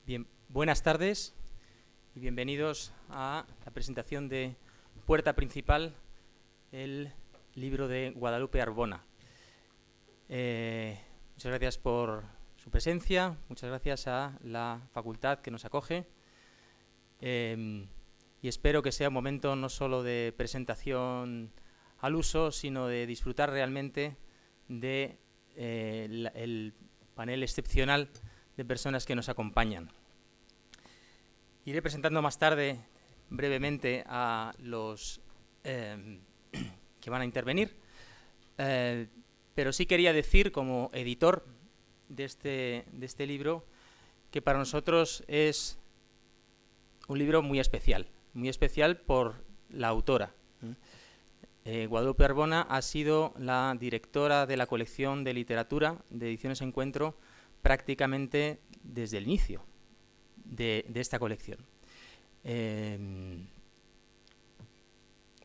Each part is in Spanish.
Bien, buenas tardes y bienvenidos a la presentación de Puerta Principal, el libro de Guadalupe Arbona. Muchas gracias por su presencia, muchas gracias a la facultad que nos acoge y espero que sea un momento no solo de presentación al uso, sino de disfrutar realmente de el panel excepcional de personas que nos acompañan. Iré presentando más tarde brevemente a los que van a intervenir, pero sí quería decir como editor de este libro que para nosotros es un libro muy especial por la autora. Guadalupe Arbona ha sido la directora de la colección de literatura de Ediciones Encuentro prácticamente desde el inicio de esta colección.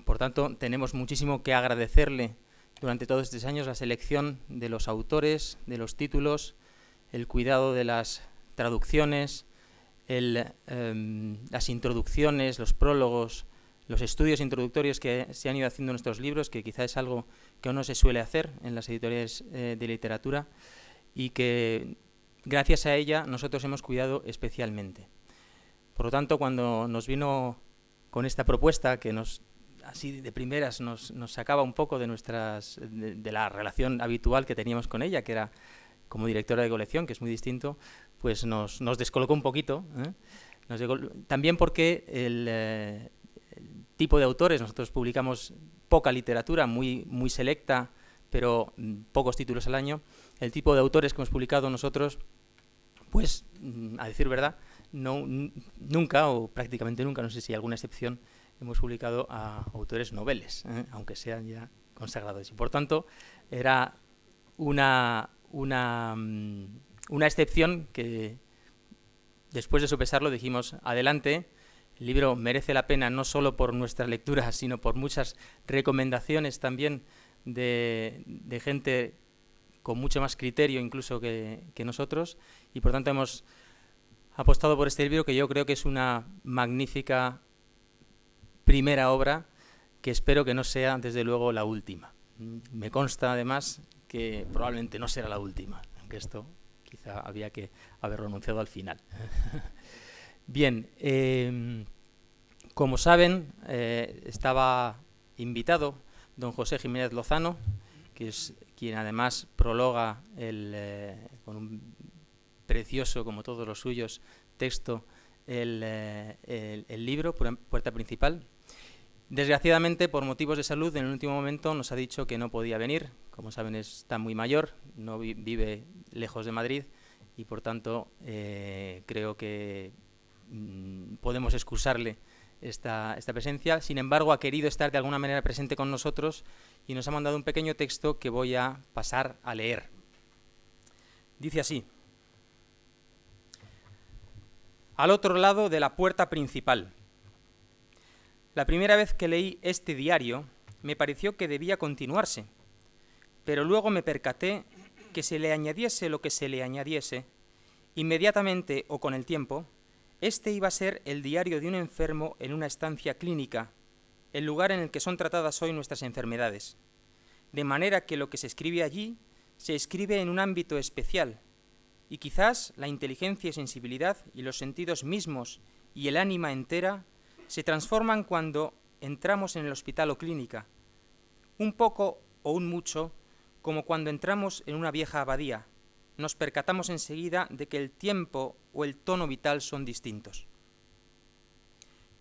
Por tanto, tenemos muchísimo que agradecerle durante todos estos años la selección de los autores, de los títulos, el cuidado de las traducciones, las introducciones, los prólogos, los estudios introductorios que se han ido haciendo en nuestros libros, que quizá es algo que no se suele hacer en las editoriales de literatura y que gracias a ella nosotros hemos cuidado especialmente. Por lo tanto, cuando nos vino con esta propuesta que así de primeras nos sacaba un poco de la relación habitual que teníamos con ella, que era como directora de colección, que es muy distinto, pues nos descolocó un poquito, también porque el tipo de autores, nosotros publicamos poca literatura, muy selecta, pero pocos títulos al año. El tipo de autores que hemos publicado nosotros, pues, a decir verdad, nunca o prácticamente nunca, no sé si hay alguna excepción, hemos publicado a autores noveles, aunque sean ya consagrados. Y por tanto, era una excepción que después de sopesarlo dijimos, adelante, el libro merece la pena no solo por nuestra lectura, sino por muchas recomendaciones también de gente con mucho más criterio incluso que nosotros, y por tanto hemos apostado por este libro, que yo creo que es una magnífica primera obra, que espero que no sea desde luego la última. Me consta además que probablemente no será la última, aunque esto quizá había que haberlo anunciado al final. Bien, como saben, estaba invitado don José Jiménez Lozano, que es quien además prologa con un precioso, como todos los suyos, texto el libro, Puerta Principal. Desgraciadamente, por motivos de salud, en el último momento nos ha dicho que no podía venir. Como saben, está muy mayor, no vive lejos de Madrid y por tanto creo que podemos excusarle esta presencia. Sin embargo, ha querido estar de alguna manera presente con nosotros y nos ha mandado un pequeño texto que voy a pasar a leer. Dice así: al otro lado de la puerta principal. La primera vez que leí este diario me pareció que debía continuarse, pero luego me percaté que se le añadiese lo que se le añadiese, inmediatamente o con el tiempo, este iba a ser el diario de un enfermo en una estancia clínica, el lugar en el que son tratadas hoy nuestras enfermedades, de manera que lo que se escribe allí se escribe en un ámbito especial, y quizás la inteligencia y sensibilidad y los sentidos mismos y el ánima entera se transforman cuando entramos en el hospital o clínica, un poco o un mucho, como cuando entramos en una vieja abadía. Nos percatamos enseguida de que el tiempo o el tono vital son distintos.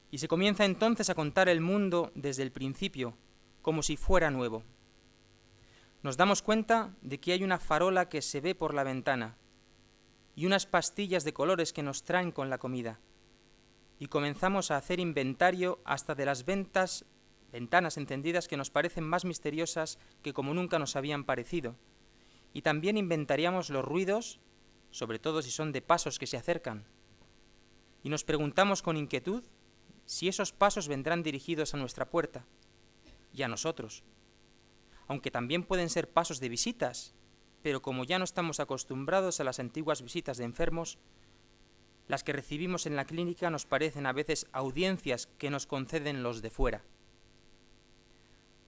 Y se comienza entonces a contar el mundo desde el principio, como si fuera nuevo. Nos damos cuenta de que hay una farola que se ve por la ventana y unas pastillas de colores que nos traen con la comida. Y comenzamos a hacer inventario hasta de las ventanas encendidas que nos parecen más misteriosas que como nunca nos habían parecido. Y también inventariamos los ruidos, sobre todo si son de pasos que se acercan. Y nos preguntamos con inquietud si esos pasos vendrán dirigidos a nuestra puerta y a nosotros. Aunque también pueden ser pasos de visitas, pero como ya no estamos acostumbrados a las antiguas visitas de enfermos, las que recibimos en la clínica nos parecen a veces audiencias que nos conceden los de fuera.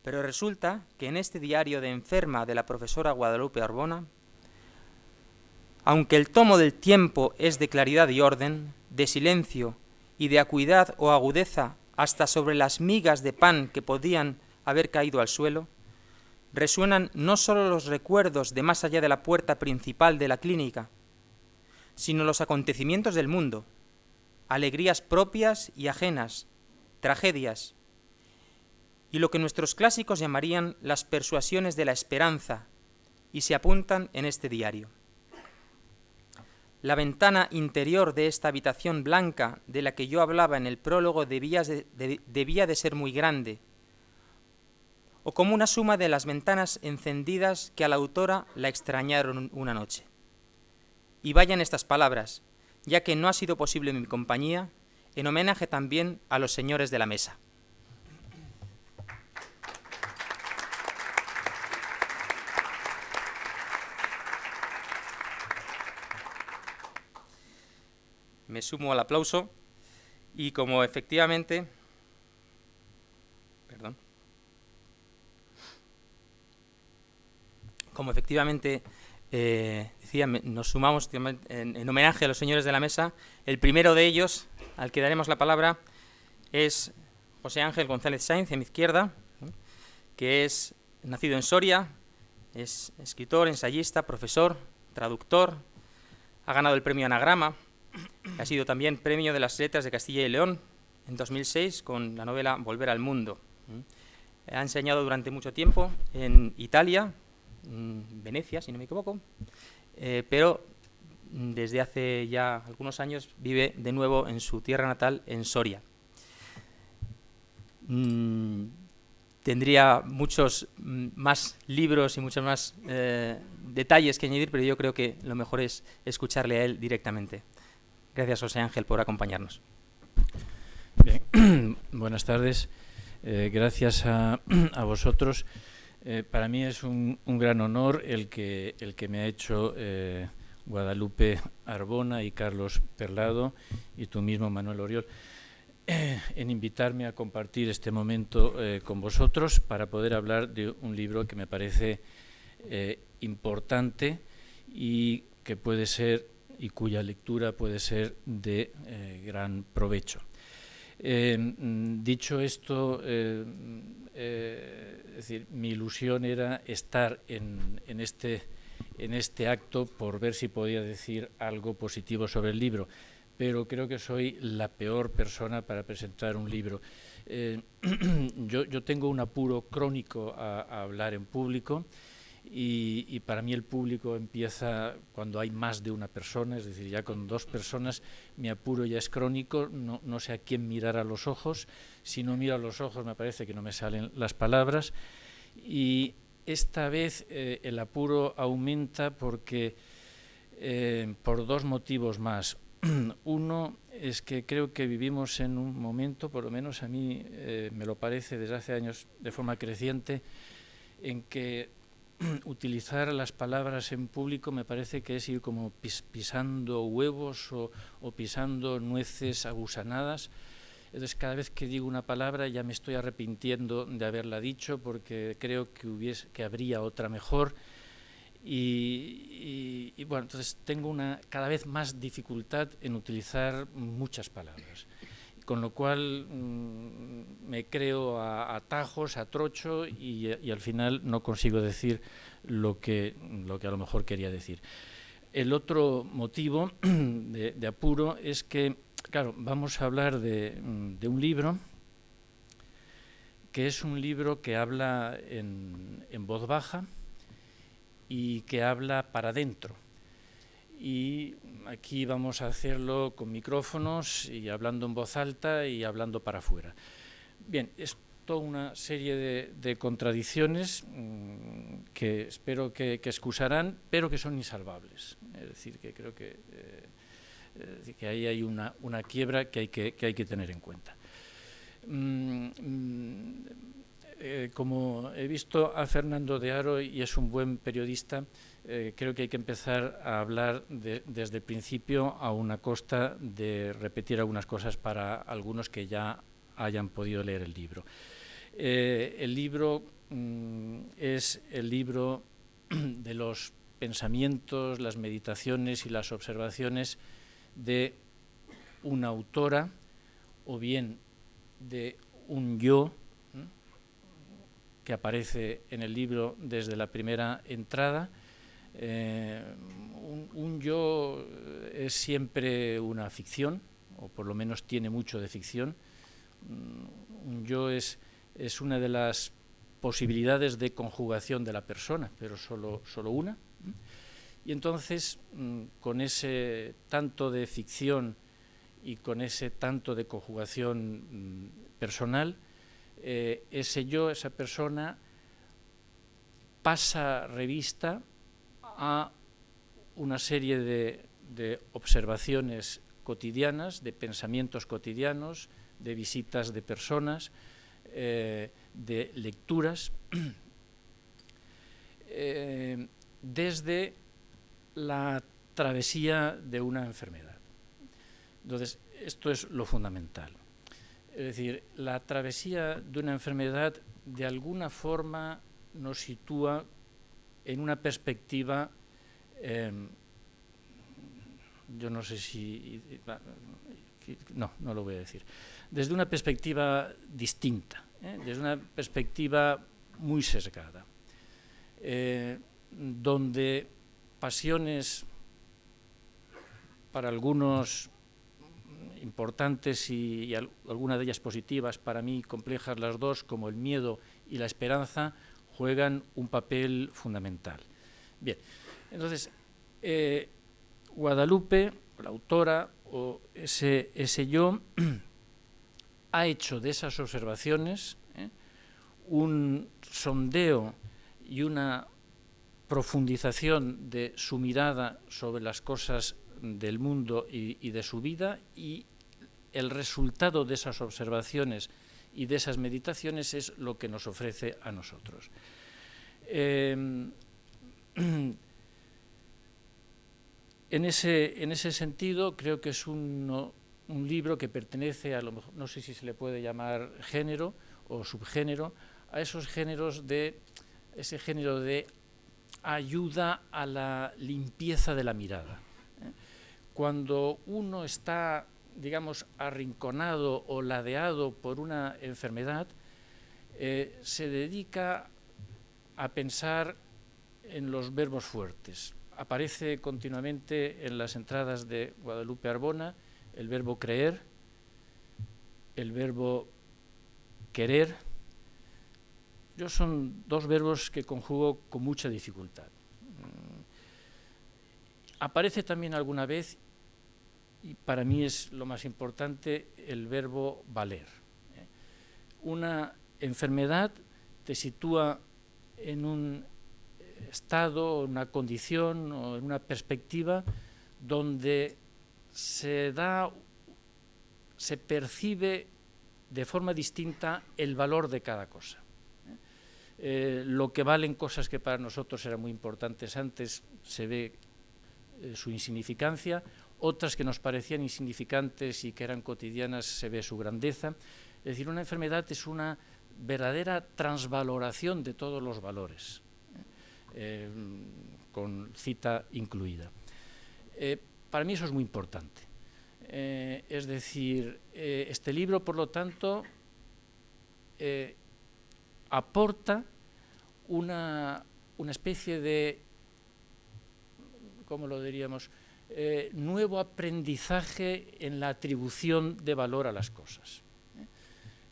Pero resulta que en este diario de enferma de la profesora Guadalupe Arbona, aunque el tomo del tiempo es de claridad y orden, de silencio y de acuidad o agudeza hasta sobre las migas de pan que podían haber caído al suelo, resuenan no sólo los recuerdos de más allá de la puerta principal de la clínica, sino los acontecimientos del mundo, alegrías propias y ajenas, tragedias, y lo que nuestros clásicos llamarían las persuasiones de la esperanza, y se apuntan en este diario. La ventana interior de esta habitación blanca de la que yo hablaba en el prólogo debía de ser muy grande, o como una suma de las ventanas encendidas que a la autora la extrañaron una noche. Y vayan estas palabras, ya que no ha sido posible mi compañía, en homenaje también a los señores de la mesa. Me sumo al aplauso y como efectivamente... decía, nos sumamos en homenaje a los señores de la mesa. El primero de ellos, al que daremos la palabra, es José Ángel González Sainz, a mi izquierda, que es nacido en Soria, es escritor, ensayista, profesor, traductor, ha ganado el premio Anagrama, ha sido también premio de las Letras de Castilla y León en 2006 con la novela Volver al Mundo. Ha enseñado durante mucho tiempo en Italia, Venecia, si no me equivoco, pero desde hace ya algunos años vive de nuevo en su tierra natal, en Soria. Tendría muchos más libros y muchos más detalles que añadir, pero yo creo que lo mejor es escucharle a él directamente. Gracias, José Ángel, por acompañarnos. Bien. Buenas tardes. Gracias a vosotros. Para mí es un gran honor el que me ha hecho Guadalupe Arbona y Carlos Perlado y tú mismo, Manuel Oriol, en invitarme a compartir este momento con vosotros para poder hablar de un libro que me parece importante y que puede ser y cuya lectura puede ser de gran provecho. Dicho esto, es decir, mi ilusión era estar en este acto por ver si podía decir algo positivo sobre el libro, pero creo que soy la peor persona para presentar un libro. Yo tengo un apuro crónico a hablar en público y para mí el público empieza cuando hay más de una persona, es decir, ya con dos personas mi apuro ya es crónico, no sé a quién mirar a los ojos, si no miro a los ojos me parece que no me salen las palabras y esta vez el apuro aumenta porque por dos motivos más. Uno es que creo que vivimos en un momento, por lo menos a mí me lo parece desde hace años de forma creciente, en que utilizar las palabras en público me parece que es ir como pisando huevos o pisando nueces agusanadas. Entonces cada vez que digo una palabra ya me estoy arrepintiendo de haberla dicho porque creo que habría otra mejor y bueno, entonces tengo cada vez más dificultad en utilizar muchas palabras, con lo cual me creo a atajos, a trocho y al final no consigo decir lo que a lo mejor quería decir. El otro motivo de apuro es que, claro, vamos a hablar de un libro que es un libro que habla en voz baja y que habla para adentro. Y aquí vamos a hacerlo con micrófonos y hablando en voz alta y hablando para afuera. Bien, es toda una serie de contradicciones que espero que excusarán, pero que son insalvables. Es decir, que creo que ahí hay una quiebra que hay que tener en cuenta. Como he visto a Fernando de Haro y es un buen periodista, creo que hay que empezar a hablar desde el principio, a una costa de repetir algunas cosas para algunos que ya hayan podido leer el libro. El libro es el libro de los pensamientos, las meditaciones y las observaciones de una autora o bien de un yo que aparece en el libro desde la primera entrada. Un yo es siempre una ficción, o por lo menos tiene mucho de ficción. Un yo es una de las posibilidades de conjugación de la persona, pero solo una. Y entonces, con ese tanto de ficción y con ese tanto de conjugación personal, ese yo, esa persona, pasa revista a una serie de observaciones cotidianas, de pensamientos cotidianos, de visitas de personas, de lecturas, desde la travesía de una enfermedad. Entonces, esto es lo fundamental. Es decir, la travesía de una enfermedad de alguna forma nos sitúa en una perspectiva, yo no sé si, no lo voy a decir, desde una perspectiva distinta, desde una perspectiva muy sesgada, donde pasiones para algunos importantes y algunas de ellas positivas, para mí complejas las dos, como el miedo y la esperanza, juegan un papel fundamental. Bien, entonces, Guadalupe, la autora, o ese yo, ha hecho de esas observaciones un sondeo y una profundización de su mirada sobre las cosas del mundo y de su vida, y el resultado de esas observaciones y de esas meditaciones es lo que nos ofrece a nosotros. En ese sentido, creo que es un libro que pertenece a lo mejor, no sé si se le puede llamar género o subgénero, a esos géneros ese género de ayuda a la limpieza de la mirada. Cuando uno está, digamos, arrinconado o ladeado por una enfermedad, se dedica a pensar en los verbos fuertes. Aparece continuamente en las entradas de Guadalupe Arbona el verbo creer, el verbo querer. Yo son dos verbos que conjugo con mucha dificultad. Aparece también alguna vez, y para mí es lo más importante, el verbo valer. Una enfermedad te sitúa en un estado, una condición o en una perspectiva donde se percibe de forma distinta el valor de cada cosa. Lo que valen cosas que para nosotros eran muy importantes antes, se ve su insignificancia. Otras que nos parecían insignificantes y que eran cotidianas, se ve su grandeza. Es decir, una enfermedad es una verdadera transvaloración de todos los valores, con cita incluida. Para mí eso es muy importante. Es decir, este libro, por lo tanto, aporta una especie de, ¿cómo lo diríamos?, nuevo aprendizaje en la atribución de valor a las cosas.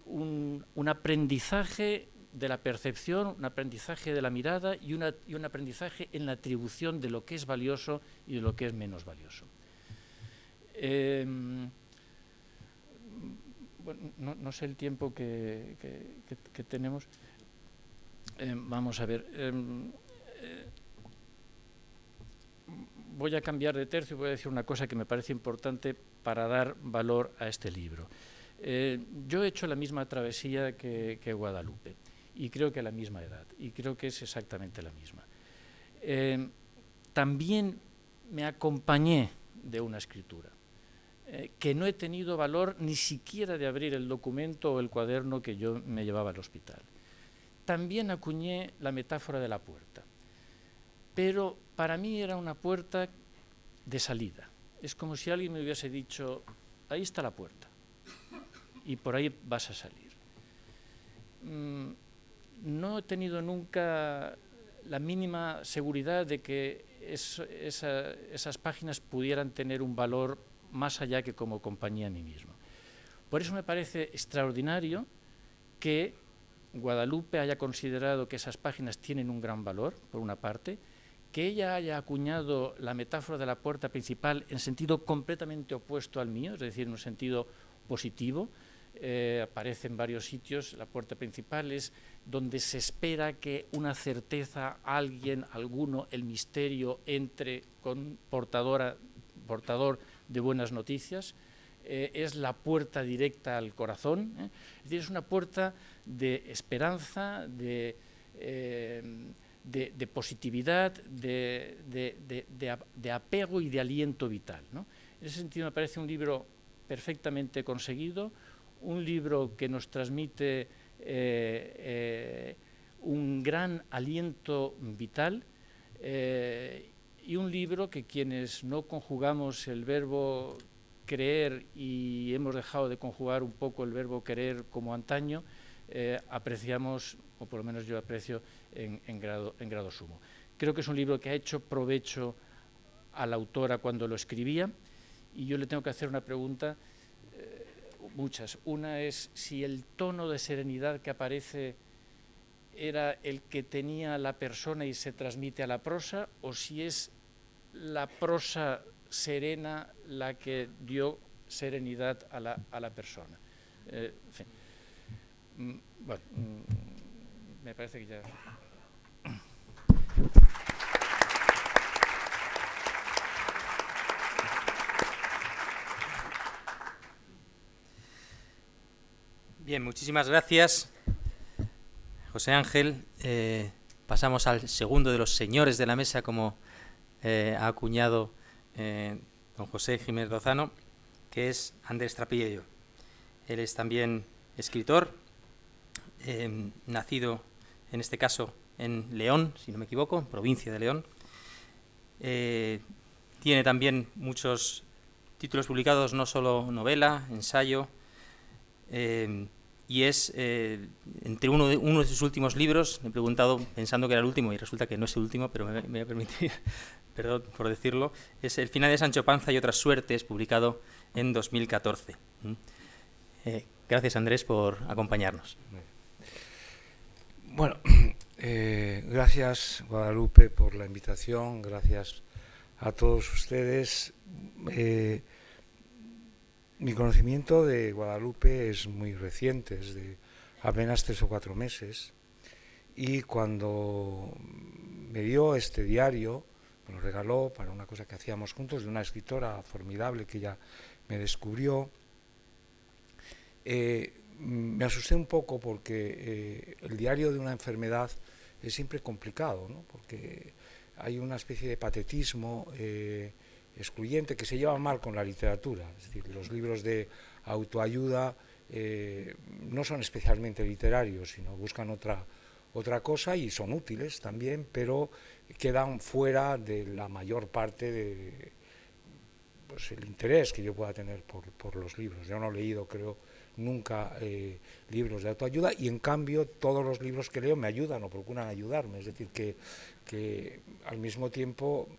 Un aprendizaje de la percepción, un aprendizaje de la mirada y un aprendizaje en la atribución de lo que es valioso y de lo que es menos valioso. Bueno, no sé el tiempo que tenemos. Vamos a ver. Voy a cambiar de tercio y voy a decir una cosa que me parece importante para dar valor a este libro. Yo he hecho la misma travesía que Guadalupe y creo que a la misma edad, y creo que es exactamente la misma. También me acompañé de una escritura, que no he tenido valor ni siquiera de abrir el documento o el cuaderno que yo me llevaba al hospital. También acuñé la metáfora de la puerta, pero para mí era una puerta de salida. Es como si alguien me hubiese dicho, ahí está la puerta, y por ahí vas a salir. No he tenido nunca la mínima seguridad de que esas páginas pudieran tener un valor más allá que como compañía a mí mismo. Por eso me parece extraordinario que Guadalupe haya considerado que esas páginas tienen un gran valor, por una parte, que ella haya acuñado la metáfora de la puerta principal en sentido completamente opuesto al mío, es decir, en un sentido positivo. Aparece en varios sitios. La puerta principal es donde se espera que una certeza, alguien, alguno, el misterio entre con portador de buenas noticias. Es la puerta directa al corazón, es decir, es una puerta de esperanza, de positividad, de apego y de aliento vital, ¿no? En ese sentido me parece un libro perfectamente conseguido, un libro que nos transmite un gran aliento vital, y un libro que quienes no conjugamos el verbo creer y hemos dejado de conjugar un poco el verbo querer como antaño, apreciamos, o por lo menos yo aprecio en grado sumo. Creo que es un libro que ha hecho provecho a la autora cuando lo escribía, y yo le tengo que hacer una pregunta, muchas. Una es si el tono de serenidad que aparece era el que tenía la persona y se transmite a la prosa, o si es la prosa serena la que dio serenidad a la persona. En fin. Bueno, me parece que ya... Bien, muchísimas gracias, José Ángel. Pasamos al segundo de los señores de la mesa, como ha acuñado don José Jiménez Lozano, que es Andrés Trappiello. Él es también escritor, nacido en este caso en León, si no me equivoco, provincia de León. Tiene también muchos títulos publicados, no solo novela, ensayo, y es entre uno de sus últimos libros. Me he preguntado pensando que era el último y resulta que no es el último, pero me voy a permitir, perdón por decirlo, es El final de Sancho Panza y otras suertes, publicado en 2014. Gracias, Andrés, por acompañarnos. Bueno, gracias, Guadalupe, por la invitación, gracias a todos ustedes. Mi conocimiento de Guadalupe es muy reciente, es de apenas 3 o 4 meses, y cuando me dio este diario, me lo regaló para una cosa que hacíamos juntos, de una escritora formidable que ella me descubrió, me asusté un poco porque el diario de una enfermedad es siempre complicado, ¿no? Porque hay una especie de patetismo excluyente que se lleva mal con la literatura. Es decir, los libros de autoayuda no son especialmente literarios, sino buscan otra cosa, y son útiles también, pero quedan fuera de la mayor parte de pues, el interés que yo pueda tener por los libros. Yo no he leído, creo, nunca libros de autoayuda, y en cambio todos los libros que leo me ayudan o procuran ayudarme. Es decir, que al mismo tiempo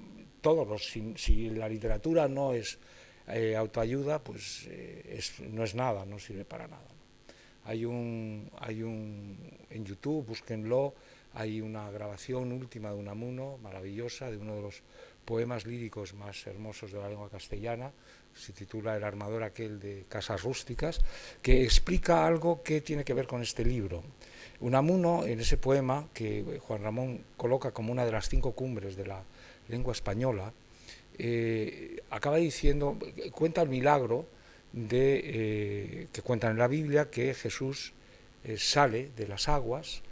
si la literatura no es autoayuda, pues no es nada, no sirve para nada, ¿no? En YouTube, búsquenlo, hay una grabación última de Unamuno, maravillosa, de uno de los poemas líricos más hermosos de la lengua castellana, se titula El armador aquel de Casas Rústicas, que explica algo que tiene que ver con este libro. Unamuno, en ese poema, que Juan Ramón coloca como una de las 5 cumbres de la lengua española, acaba diciendo, cuenta el milagro que cuentan en la Biblia, que Jesús sale de las aguas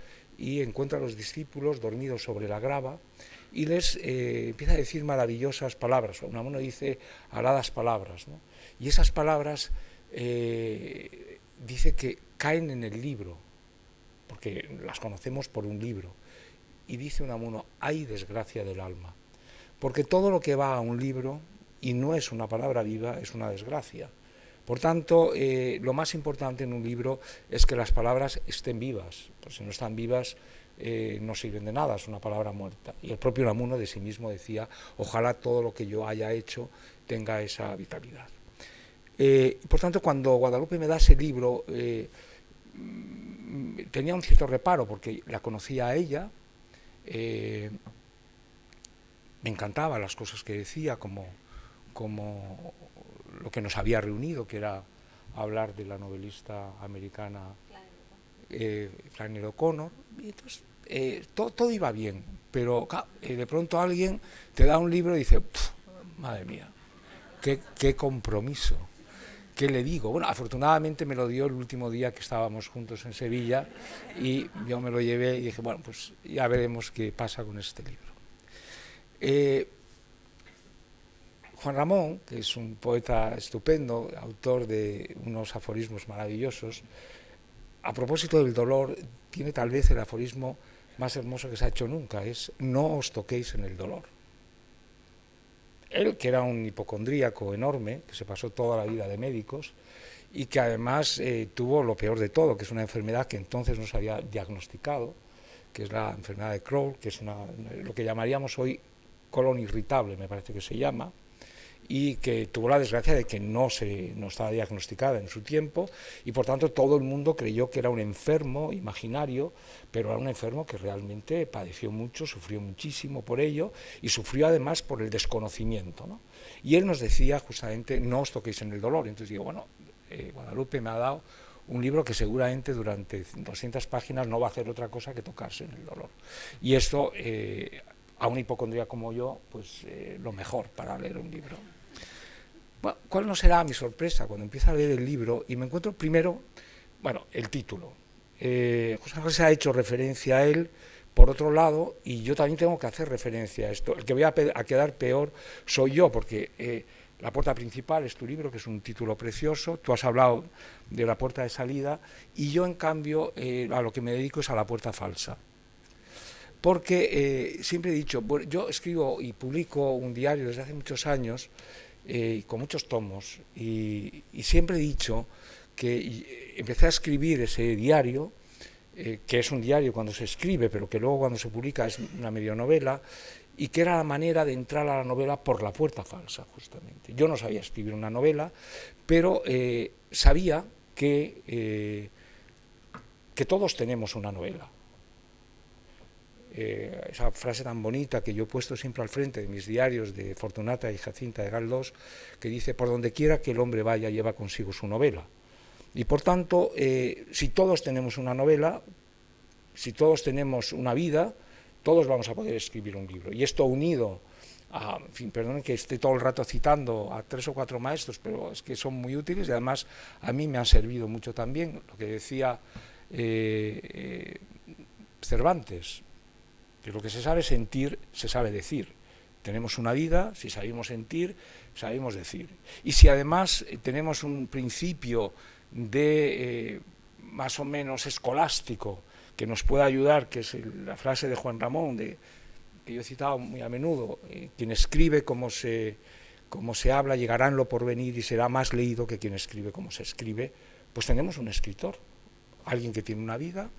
y encuentra a los discípulos dormidos sobre la grava y les empieza a decir maravillosas palabras. Unamuno dice aladas palabras, ¿no? Y esas palabras dice que caen en el libro, porque las conocemos por un libro. Y dice Unamuno, hay desgracia del alma, porque todo lo que va a un libro y no es una palabra viva es una desgracia. Por tanto, lo más importante en un libro es que las palabras estén vivas, pues si no están vivas no sirven de nada, es una palabra muerta. Y el propio Unamuno de sí mismo decía, ojalá todo lo que yo haya hecho tenga esa vitalidad. Por tanto, cuando Guadalupe me da ese libro, tenía un cierto reparo, porque la conocía a ella, me encantaban las cosas que decía, como lo que nos había reunido, que era hablar de la novelista americana Flannery O'Connor. Y entonces todo iba bien, pero de pronto alguien te da un libro y dice, madre mía, qué compromiso, ¿qué le digo? Bueno, afortunadamente me lo dio el último día que estábamos juntos en Sevilla y yo me lo llevé y dije, bueno, pues ya veremos qué pasa con este libro. Juan Ramón, que es un poeta estupendo, autor de unos aforismos maravillosos, a propósito del dolor, tiene tal vez el aforismo más hermoso que se ha hecho nunca, es no os toquéis en el dolor. Él, que era un hipocondríaco enorme, que se pasó toda la vida de médicos y que además tuvo lo peor de todo, que es una enfermedad que entonces no se había diagnosticado, que es la enfermedad de Crohn, que es lo que llamaríamos hoy colon irritable, me parece que se llama, y que tuvo la desgracia de que no estaba diagnosticada en su tiempo y por tanto todo el mundo creyó que era un enfermo imaginario, pero era un enfermo que realmente padeció mucho, sufrió muchísimo por ello y sufrió además por el desconocimiento, ¿no? Y él nos decía justamente, no os toquéis en el dolor. Entonces digo, bueno, Guadalupe me ha dado un libro que seguramente durante 200 páginas no va a hacer otra cosa que tocarse en el dolor. Y esto, a un hipocondría como yo, pues lo mejor para leer un libro. Bueno, ¿cuál no será mi sorpresa cuando empiezo a leer el libro y me encuentro primero, bueno, el título? José Ángel se ha hecho referencia a él, por otro lado, y yo también tengo que hacer referencia a esto. El que voy a quedar peor soy yo, porque La puerta principal es tu libro, que es un título precioso, tú has hablado de la puerta de salida, y yo, en cambio, a lo que me dedico es a la puerta falsa. Porque siempre he dicho, bueno, yo escribo y publico un diario desde hace muchos años, con muchos tomos, y siempre he dicho que empecé a escribir ese diario, que es un diario cuando se escribe, pero que luego cuando se publica es una medionovela, y que era la manera de entrar a la novela por la puerta falsa, justamente. Yo no sabía escribir una novela, pero sabía que todos tenemos una novela. Esa frase tan bonita que yo he puesto siempre al frente de mis diarios de Fortunata y Jacinta de Galdós, que dice, por donde quiera que el hombre vaya lleva consigo su novela. Y por tanto, si todos tenemos una novela, si todos tenemos una vida, todos vamos a poder escribir un libro. Y esto unido a, en fin, perdonen que esté todo el rato citando a 3 o 4 maestros, pero es que son muy útiles y además a mí me han servido mucho también, lo que decía Cervantes, que lo que se sabe sentir, se sabe decir. Tenemos una vida, si sabemos sentir, sabemos decir. Y si además tenemos un principio de más o menos escolástico que nos pueda ayudar, que es la frase de Juan Ramón, que yo he citado muy a menudo, quien escribe como se habla llegará en lo porvenir y será más leído que quien escribe como se escribe, pues tenemos un escritor, alguien que tiene una vida,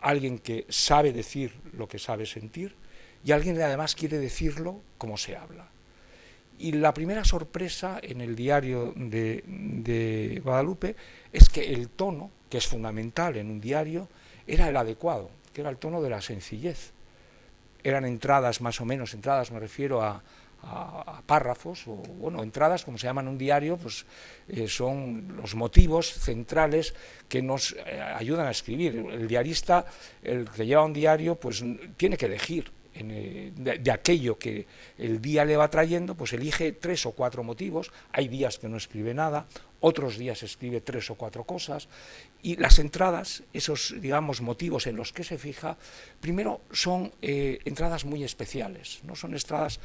alguien que sabe decir lo que sabe sentir y alguien que además quiere decirlo como se habla. Y la primera sorpresa en el diario de Guadalupe es que el tono, que es fundamental en un diario, era el adecuado, que era el tono de la sencillez. Eran entradas más o menos, entradas me refiero a párrafos, o bueno, entradas, como se llaman en un diario, pues son los motivos centrales que nos ayudan a escribir. El diarista, el que lleva un diario, pues tiene que elegir de aquello que el día le va trayendo, pues elige 3 o 4 motivos. Hay días que no escribe nada, otros días escribe 3 o 4 cosas, y las entradas, esos, digamos, motivos en los que se fija, primero son entradas muy especiales, no son entradas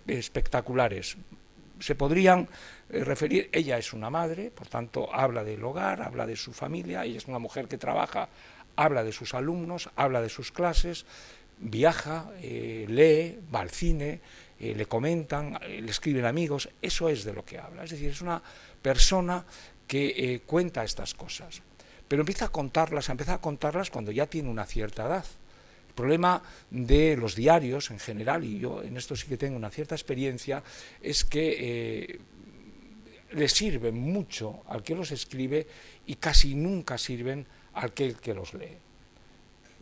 espectaculares. Se podrían referir, ella es una madre, por tanto habla del hogar, habla de su familia, ella es una mujer que trabaja, habla de sus alumnos, habla de sus clases, viaja, lee, va al cine, le comentan, le escriben amigos, eso es de lo que habla. Es decir, es una persona que cuenta estas cosas, pero empieza a contarlas cuando ya tiene una cierta edad. El problema de los diarios en general, y yo en esto sí que tengo una cierta experiencia, es que le sirven mucho al que los escribe y casi nunca sirven al que los lee.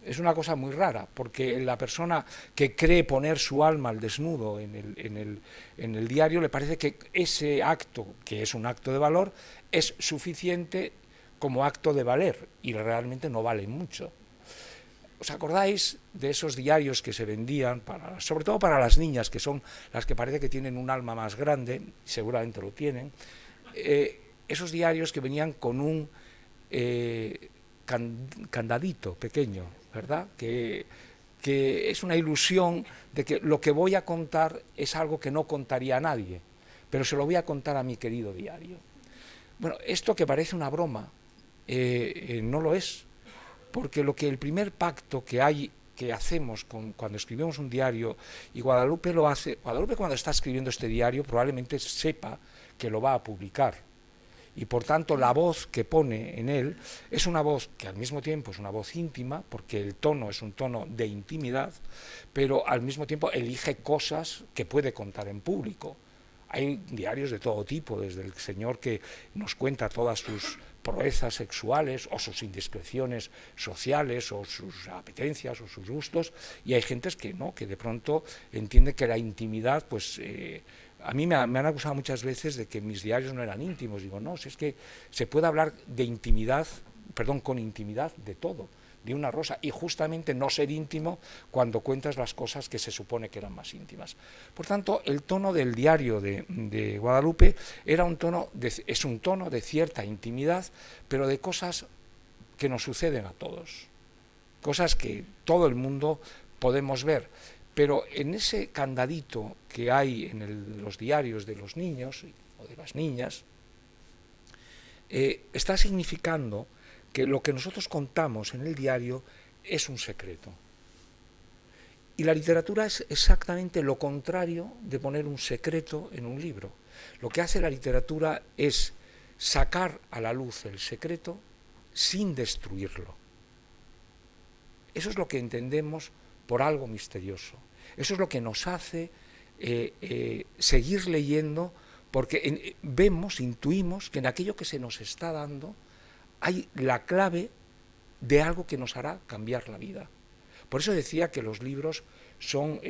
Es una cosa muy rara, porque la persona que cree poner su alma al desnudo en el diario, le parece que ese acto, que es un acto de valor, es suficiente como acto de valer, y realmente no vale mucho. ¿Os acordáis de esos diarios que se vendían, sobre todo para las niñas, que son las que parece que tienen un alma más grande, seguramente lo tienen, esos diarios que venían con un candadito pequeño, ¿verdad? Que es una ilusión de que lo que voy a contar es algo que no contaría a nadie, pero se lo voy a contar a mi querido diario. Bueno, esto que parece una broma, no lo es, porque el primer pacto que hacemos cuando escribimos un diario, y Guadalupe lo hace, Guadalupe cuando está escribiendo este diario probablemente sepa que lo va a publicar, y por tanto la voz que pone en él es una voz que al mismo tiempo es una voz íntima, porque el tono es un tono de intimidad, pero al mismo tiempo elige cosas que puede contar en público. Hay diarios de todo tipo, desde el señor que nos cuenta todas sus proezas sexuales o sus indiscreciones sociales o sus apetencias o sus gustos, y hay gentes que no, que de pronto entiende que la intimidad, pues a mí me han acusado muchas veces de que mis diarios no eran íntimos. Digo, no, si es que se puede hablar de intimidad, perdón, con intimidad de todo, de una rosa, y justamente no ser íntimo cuando cuentas las cosas que se supone que eran más íntimas. Por tanto, el tono del diario de Guadalupe es un tono de cierta intimidad, pero de cosas que nos suceden a todos, cosas que todo el mundo podemos ver. Pero en ese candadito que hay en los diarios de los niños o de las niñas, está significando que lo que nosotros contamos en el diario es un secreto. Y la literatura es exactamente lo contrario de poner un secreto en un libro. Lo que hace la literatura es sacar a la luz el secreto sin destruirlo. Eso es lo que entendemos por algo misterioso. Eso es lo que nos hace seguir leyendo, porque intuimos que en aquello que se nos está dando hay la clave de algo que nos hará cambiar la vida. Por eso decía que los libros son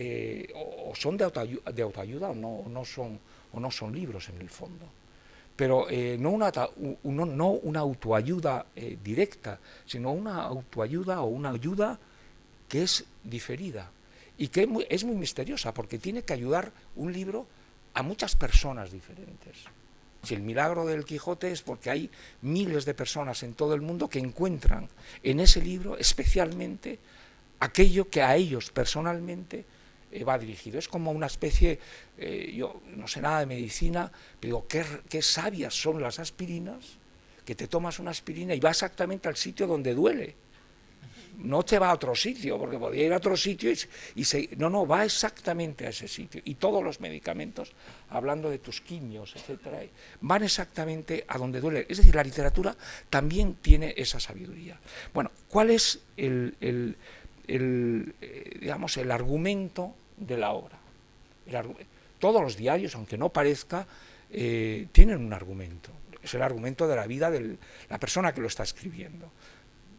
o son de autoayuda o no son libros en el fondo. Pero no una autoayuda directa, sino una autoayuda o una ayuda que es diferida y que es muy misteriosa, porque tiene que ayudar un libro a muchas personas diferentes. Si el milagro del Quijote es porque hay miles de personas en todo el mundo que encuentran en ese libro especialmente aquello que a ellos personalmente va dirigido. Es como una especie, yo no sé nada de medicina, pero qué sabias son las aspirinas, que te tomas una aspirina y va exactamente al sitio donde duele. No te va a otro sitio, porque podría ir a otro sitio no, va exactamente a ese sitio. Y todos los medicamentos, hablando de tus quimios, etcétera, van exactamente a donde duele. Es decir, la literatura también tiene esa sabiduría. Bueno, ¿cuál es el argumento de la obra? Todos los diarios, aunque no parezca, tienen un argumento. Es el argumento de la vida de la persona que lo está escribiendo.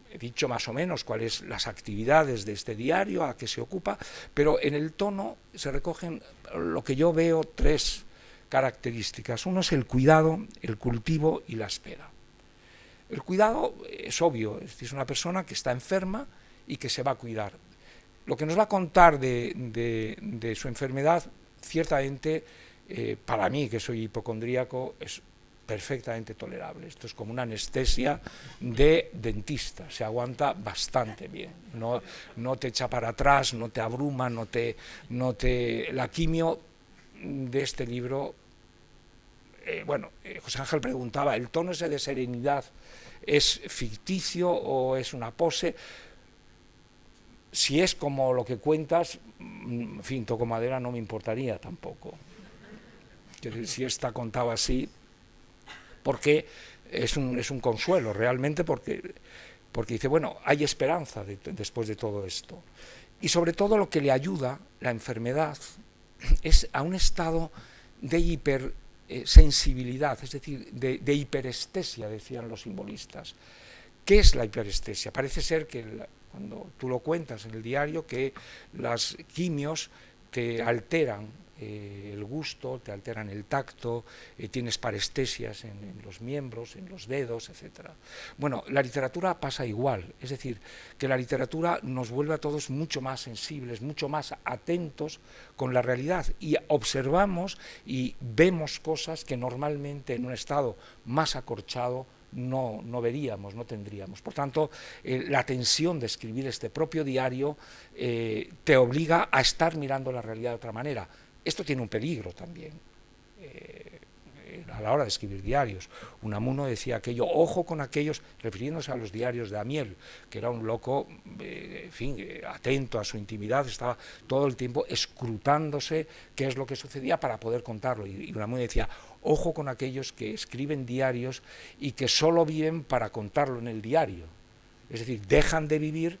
He dicho más o menos cuáles las actividades de este diario, a qué se ocupa, pero en el tono se recogen lo que yo veo 3 características. Uno es el cuidado, el cultivo y la espera. El cuidado es obvio, es una persona que está enferma y que se va a cuidar. lo que nos va a contar de su enfermedad, ciertamente, para mí, que soy hipocondríaco, es perfectamente tolerable. Esto es como una anestesia de dentista, se aguanta bastante bien, no te echa para atrás, no te abruma, la quimio de este libro, José Ángel preguntaba, ¿el tono ese de serenidad es ficticio o es una pose? Si es como lo que cuentas, en fin, toco madera, no me importaría tampoco. Si está contado así, porque es un consuelo realmente, porque dice, bueno, hay esperanza después de todo esto. Y sobre todo lo que le ayuda la enfermedad es a un estado de hipersensibilidad, es decir, de hiperestesia, decían los simbolistas. ¿Qué es la hiperestesia? Parece ser que cuando tú lo cuentas en el diario, que las quimios te alteran el gusto, te alteran el tacto, tienes parestesias en los miembros, en los dedos, etc. Bueno, la literatura pasa igual, es decir, que la literatura nos vuelve a todos mucho más sensibles, mucho más atentos con la realidad, y observamos y vemos cosas que normalmente en un estado más acorchado no veríamos, no tendríamos. Por tanto, la tensión de escribir este propio diario te obliga a estar mirando la realidad de otra manera. Esto tiene un peligro también a la hora de escribir diarios. Unamuno decía aquello, ojo con aquellos, refiriéndose a los diarios de Amiel, que era un loco, en fin, atento a su intimidad, estaba todo el tiempo escrutándose qué es lo que sucedía para poder contarlo. Y Unamuno decía, ojo con aquellos que escriben diarios y que solo viven para contarlo en el diario. Es decir, dejan de vivir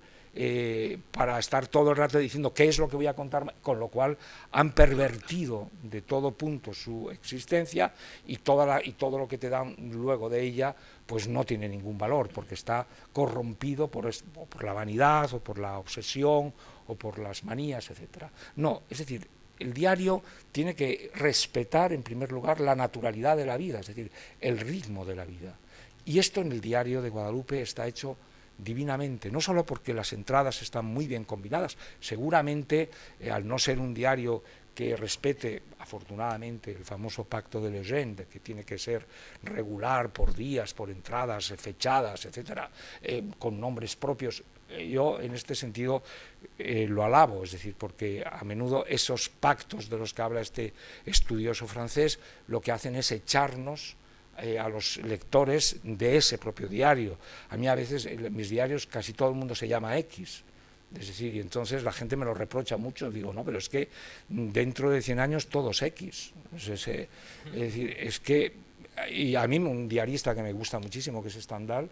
para estar todo el rato diciendo qué es lo que voy a contar, con lo cual han pervertido de todo punto su existencia, y todo lo que te dan luego de ella pues no tiene ningún valor, porque está corrompido por la vanidad o por la obsesión o por las manías, etc. No, es decir, el diario tiene que respetar en primer lugar la naturalidad de la vida, es decir, el ritmo de la vida, y esto en el diario de Guadalupe está hecho divinamente, no solo porque las entradas están muy bien combinadas, seguramente al no ser un diario que respete afortunadamente el famoso pacto de Legendre, que tiene que ser regular por días, por entradas fechadas, etcétera, con nombres propios, yo en este sentido lo alabo, es decir, porque a menudo esos pactos de los que habla este estudioso francés lo que hacen es echarnos a los lectores de ese propio diario. A mí a veces en mis diarios casi todo el mundo se llama X, es decir, y entonces la gente me lo reprocha mucho, digo, no, pero es que dentro de 100 años todos X. Es decir, es que, y a mí un diarista que me gusta muchísimo, que es Stendhal,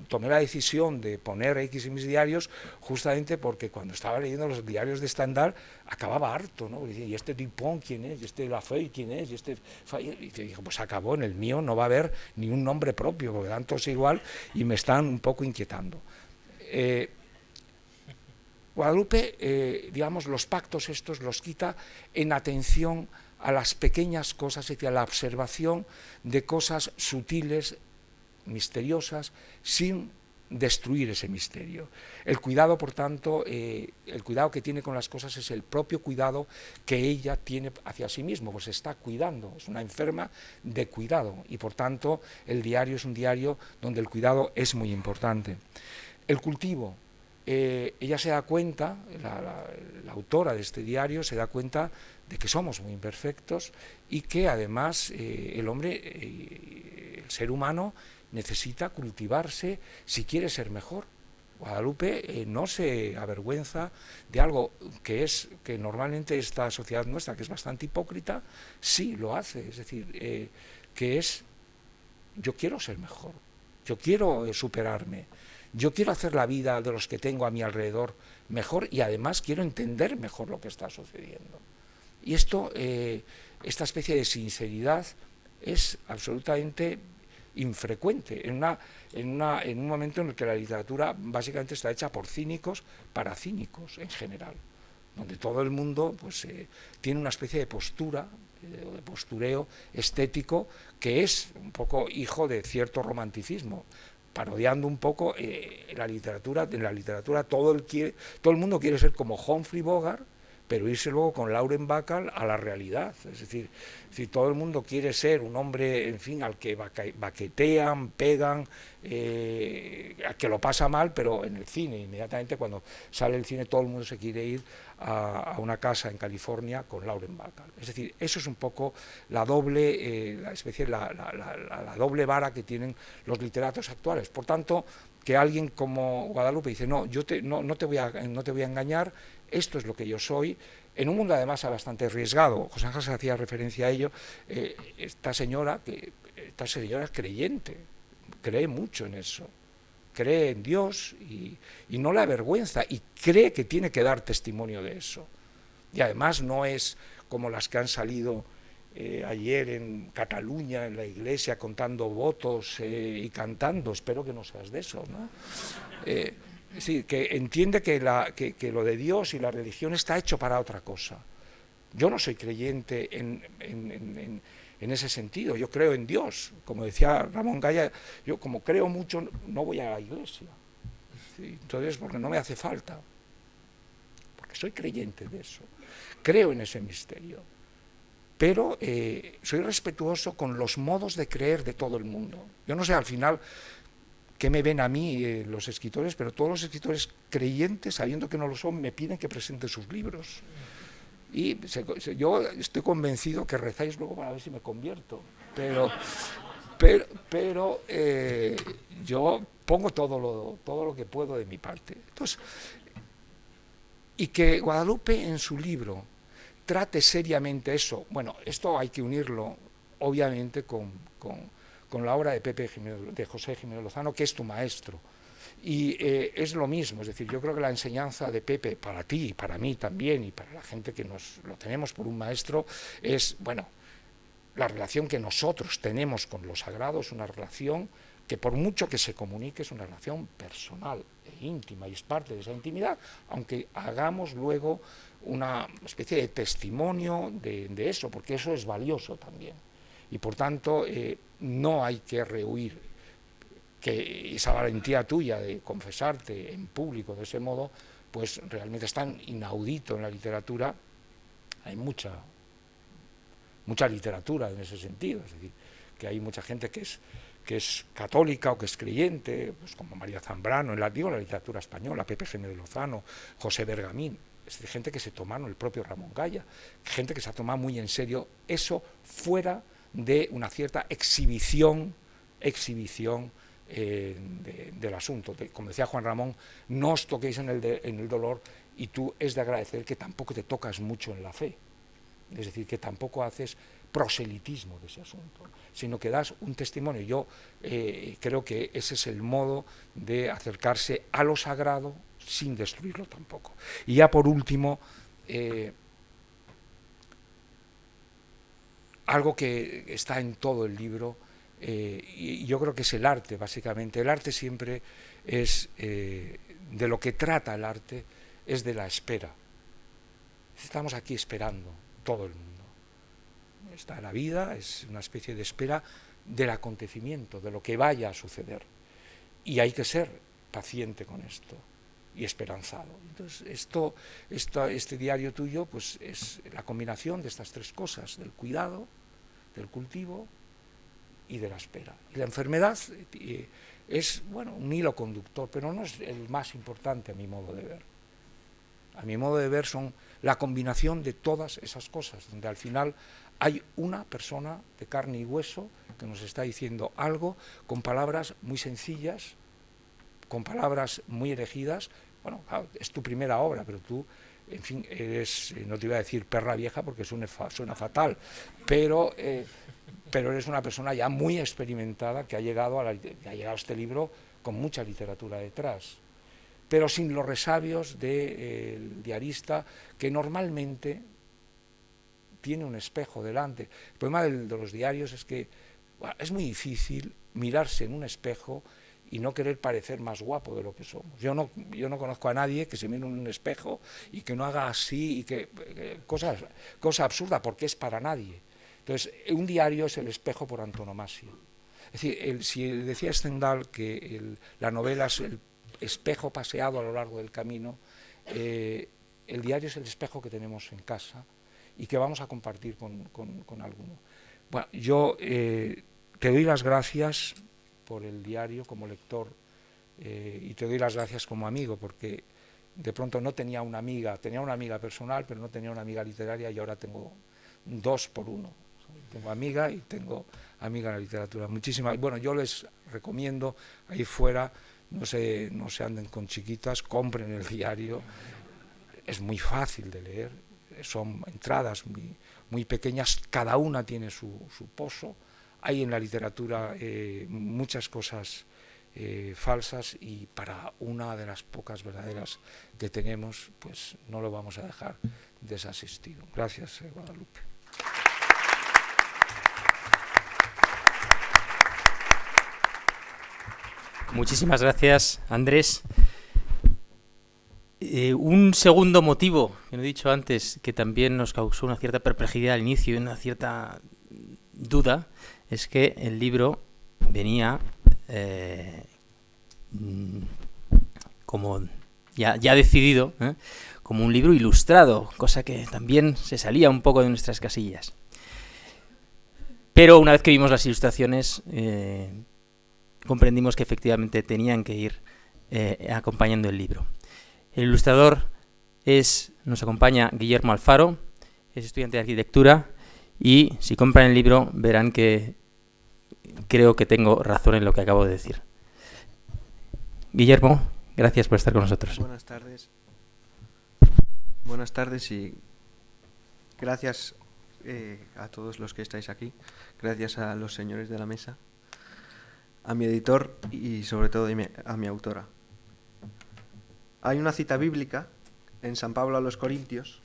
tomé la decisión de poner X en mis diarios justamente porque cuando estaba leyendo los diarios de Stendhal acababa harto, ¿no? Y este Dupont, ¿quién es? Y este Lafeuille, ¿quién es? Y te dije, pues acabó, en el mío no va a haber ni un nombre propio, porque dan todos igual y me están un poco inquietando. Guadalupe, digamos, los pactos estos los quita en atención a las pequeñas cosas, es decir, a la observación de cosas sutiles, misteriosas, sin destruir ese misterio. El cuidado, por tanto, el cuidado que tiene con las cosas es el propio cuidado que ella tiene hacia sí mismo, pues se está cuidando, es una enferma de cuidado, y por tanto el diario es un diario donde el cuidado es muy importante. El cultivo, ella se da cuenta, la autora de este diario se da cuenta de que somos muy imperfectos y que además el hombre, el ser humano, necesita cultivarse si quiere ser mejor. Guadalupe no se avergüenza de algo que normalmente esta sociedad nuestra, que es bastante hipócrita, sí lo hace, es decir, que es, yo quiero ser mejor, yo quiero superarme, yo quiero hacer la vida de los que tengo a mi alrededor mejor, y además quiero entender mejor lo que está sucediendo. Y esto, esta especie de sinceridad es absolutamente infrecuente en un momento en el que la literatura básicamente está hecha por cínicos para cínicos en general, donde todo el mundo pues tiene una especie de postura o de postureo estético que es un poco hijo de cierto romanticismo. parodiando un poco en la literatura todo el mundo quiere ser como Humphrey Bogart, pero irse luego con Lauren Bacall a la realidad. Es decir, si todo el mundo quiere ser un hombre, en fin, al que baquetean, pegan, al que lo pasa mal, pero en el cine, inmediatamente cuando sale el cine, todo el mundo se quiere ir a una casa en California con Lauren Bacall. Es decir, eso es un poco la doble, la doble vara que tienen los literatos actuales. Por tanto, que alguien como Guadalupe dice, no, no te voy a engañar, esto es lo que yo soy, en un mundo además bastante arriesgado. José Ángel se hacía referencia a ello. Esta señora es creyente, cree mucho en eso, cree en Dios y no le avergüenza, y cree que tiene que dar testimonio de eso. Y además no es como las que han salido ayer en Cataluña, en la iglesia, contando votos y cantando. Espero que no seas de eso, ¿no? Sí, que entiende que lo de Dios y la religión está hecho para otra cosa. Yo no soy creyente en ese sentido, yo creo en Dios. Como decía Ramón Gaya, yo como creo mucho no voy a la iglesia. ¿Sí? Entonces, porque no me hace falta, porque soy creyente de eso, creo en ese misterio. Pero soy respetuoso con los modos de creer de todo el mundo. Yo no sé, al final, qué me ven a mí los escritores, pero todos los escritores creyentes, sabiendo que no lo son, me piden que presente sus libros. Y yo estoy convencido que rezáis luego para ver si me convierto. Pero yo pongo todo lo que puedo de mi parte. Entonces, y que Guadalupe en su libro trate seriamente eso. Bueno, esto hay que unirlo, obviamente, con la obra de José Jiménez Lozano, que es tu maestro. Y es lo mismo, es decir, yo creo que la enseñanza de Pepe, para ti y para mí también, y para la gente que lo tenemos por un maestro, es, bueno, la relación que nosotros tenemos con lo sagrado es una relación que, por mucho que se comunique, es una relación personal e íntima, y es parte de esa intimidad, aunque hagamos luego una especie de testimonio de eso, porque eso es valioso también. Y por tanto, no hay que rehuir que esa valentía tuya de confesarte en público de ese modo, pues realmente es tan inaudito en la literatura. Hay mucha literatura en ese sentido, es decir, que hay mucha gente que es católica o que es creyente, pues como María Zambrano, en la literatura española, Pepe Jiménez Lozano, José Bergamín, es decir, gente que se tomaron, el propio Ramón Gaya, gente que se ha tomado muy en serio eso, fuera de una cierta exhibición del asunto. Como decía Juan Ramón, no os toquéis en el dolor, y tú es de agradecer que tampoco te tocas mucho en la fe, es decir, que tampoco haces proselitismo de ese asunto, sino que das un testimonio. Yo creo que ese es el modo de acercarse a lo sagrado sin destruirlo tampoco. Y ya por último, algo que está en todo el libro, y yo creo que es el arte, básicamente. El arte siempre es, de lo que trata el arte, es de la espera. Estamos aquí esperando, todo el mundo. Está la vida, es una especie de espera del acontecimiento, de lo que vaya a suceder. Y hay que ser paciente con esto y esperanzado. Entonces, este diario tuyo, pues es la combinación de estas tres cosas: del cuidado, del cultivo y de la espera. Y la enfermedad es, bueno, un hilo conductor, pero no es el más importante a mi modo de ver. A mi modo de ver son la combinación de todas esas cosas, donde al final hay una persona de carne y hueso que nos está diciendo algo con palabras muy sencillas, con palabras muy elegidas. Bueno, claro, es tu primera obra, pero tú, en fin, eres, no te iba a decir perra vieja porque suena fatal, pero eres una persona ya muy experimentada que ha llegado a este libro con mucha literatura detrás, pero sin los resabios del diarista, que normalmente tiene un espejo delante. El problema de los diarios es que es muy difícil mirarse en un espejo y no querer parecer más guapo de lo que somos. Yo no conozco a nadie que se mire en un espejo y que no haga así, y cosa absurda, porque es para nadie. Entonces, un diario es el espejo por antonomasia. Es decir, si decía Stendhal que la novela es el espejo paseado a lo largo del camino, el diario es el espejo que tenemos en casa y que vamos a compartir con alguno. Bueno, yo te doy las gracias por el diario como lector y te doy las gracias como amigo, porque de pronto no tenía una amiga personal, pero no tenía una amiga literaria, y ahora tengo 2 por 1. Tengo amiga y tengo amiga en la literatura. Muchísimas. Bueno, yo les recomiendo ahí fuera, no se anden con chiquitas, compren el diario. Es muy fácil de leer, son entradas muy pequeñas, cada una tiene su pozo. Hay en la literatura muchas cosas falsas, y para una de las pocas verdaderas que tenemos, pues no lo vamos a dejar desasistido. Gracias, Guadalupe. Muchísimas gracias, Andrés. Un segundo motivo, que no he dicho antes, que también nos causó una cierta perplejidad al inicio y una cierta duda, es que el libro venía como ya decidido, como un libro ilustrado, cosa que también se salía un poco de nuestras casillas. Pero una vez que vimos las ilustraciones, comprendimos que efectivamente tenían que ir acompañando el libro. El ilustrador nos acompaña Guillermo Alfaro, es estudiante de arquitectura, y si compran el libro verán que creo que tengo razón en lo que acabo de decir. Guillermo, gracias por estar con nosotros. Buenas tardes. Buenas tardes y gracias a todos los que estáis aquí. Gracias a los señores de la mesa, a mi editor y sobre todo a mi autora. Hay una cita bíblica en San Pablo a los Corintios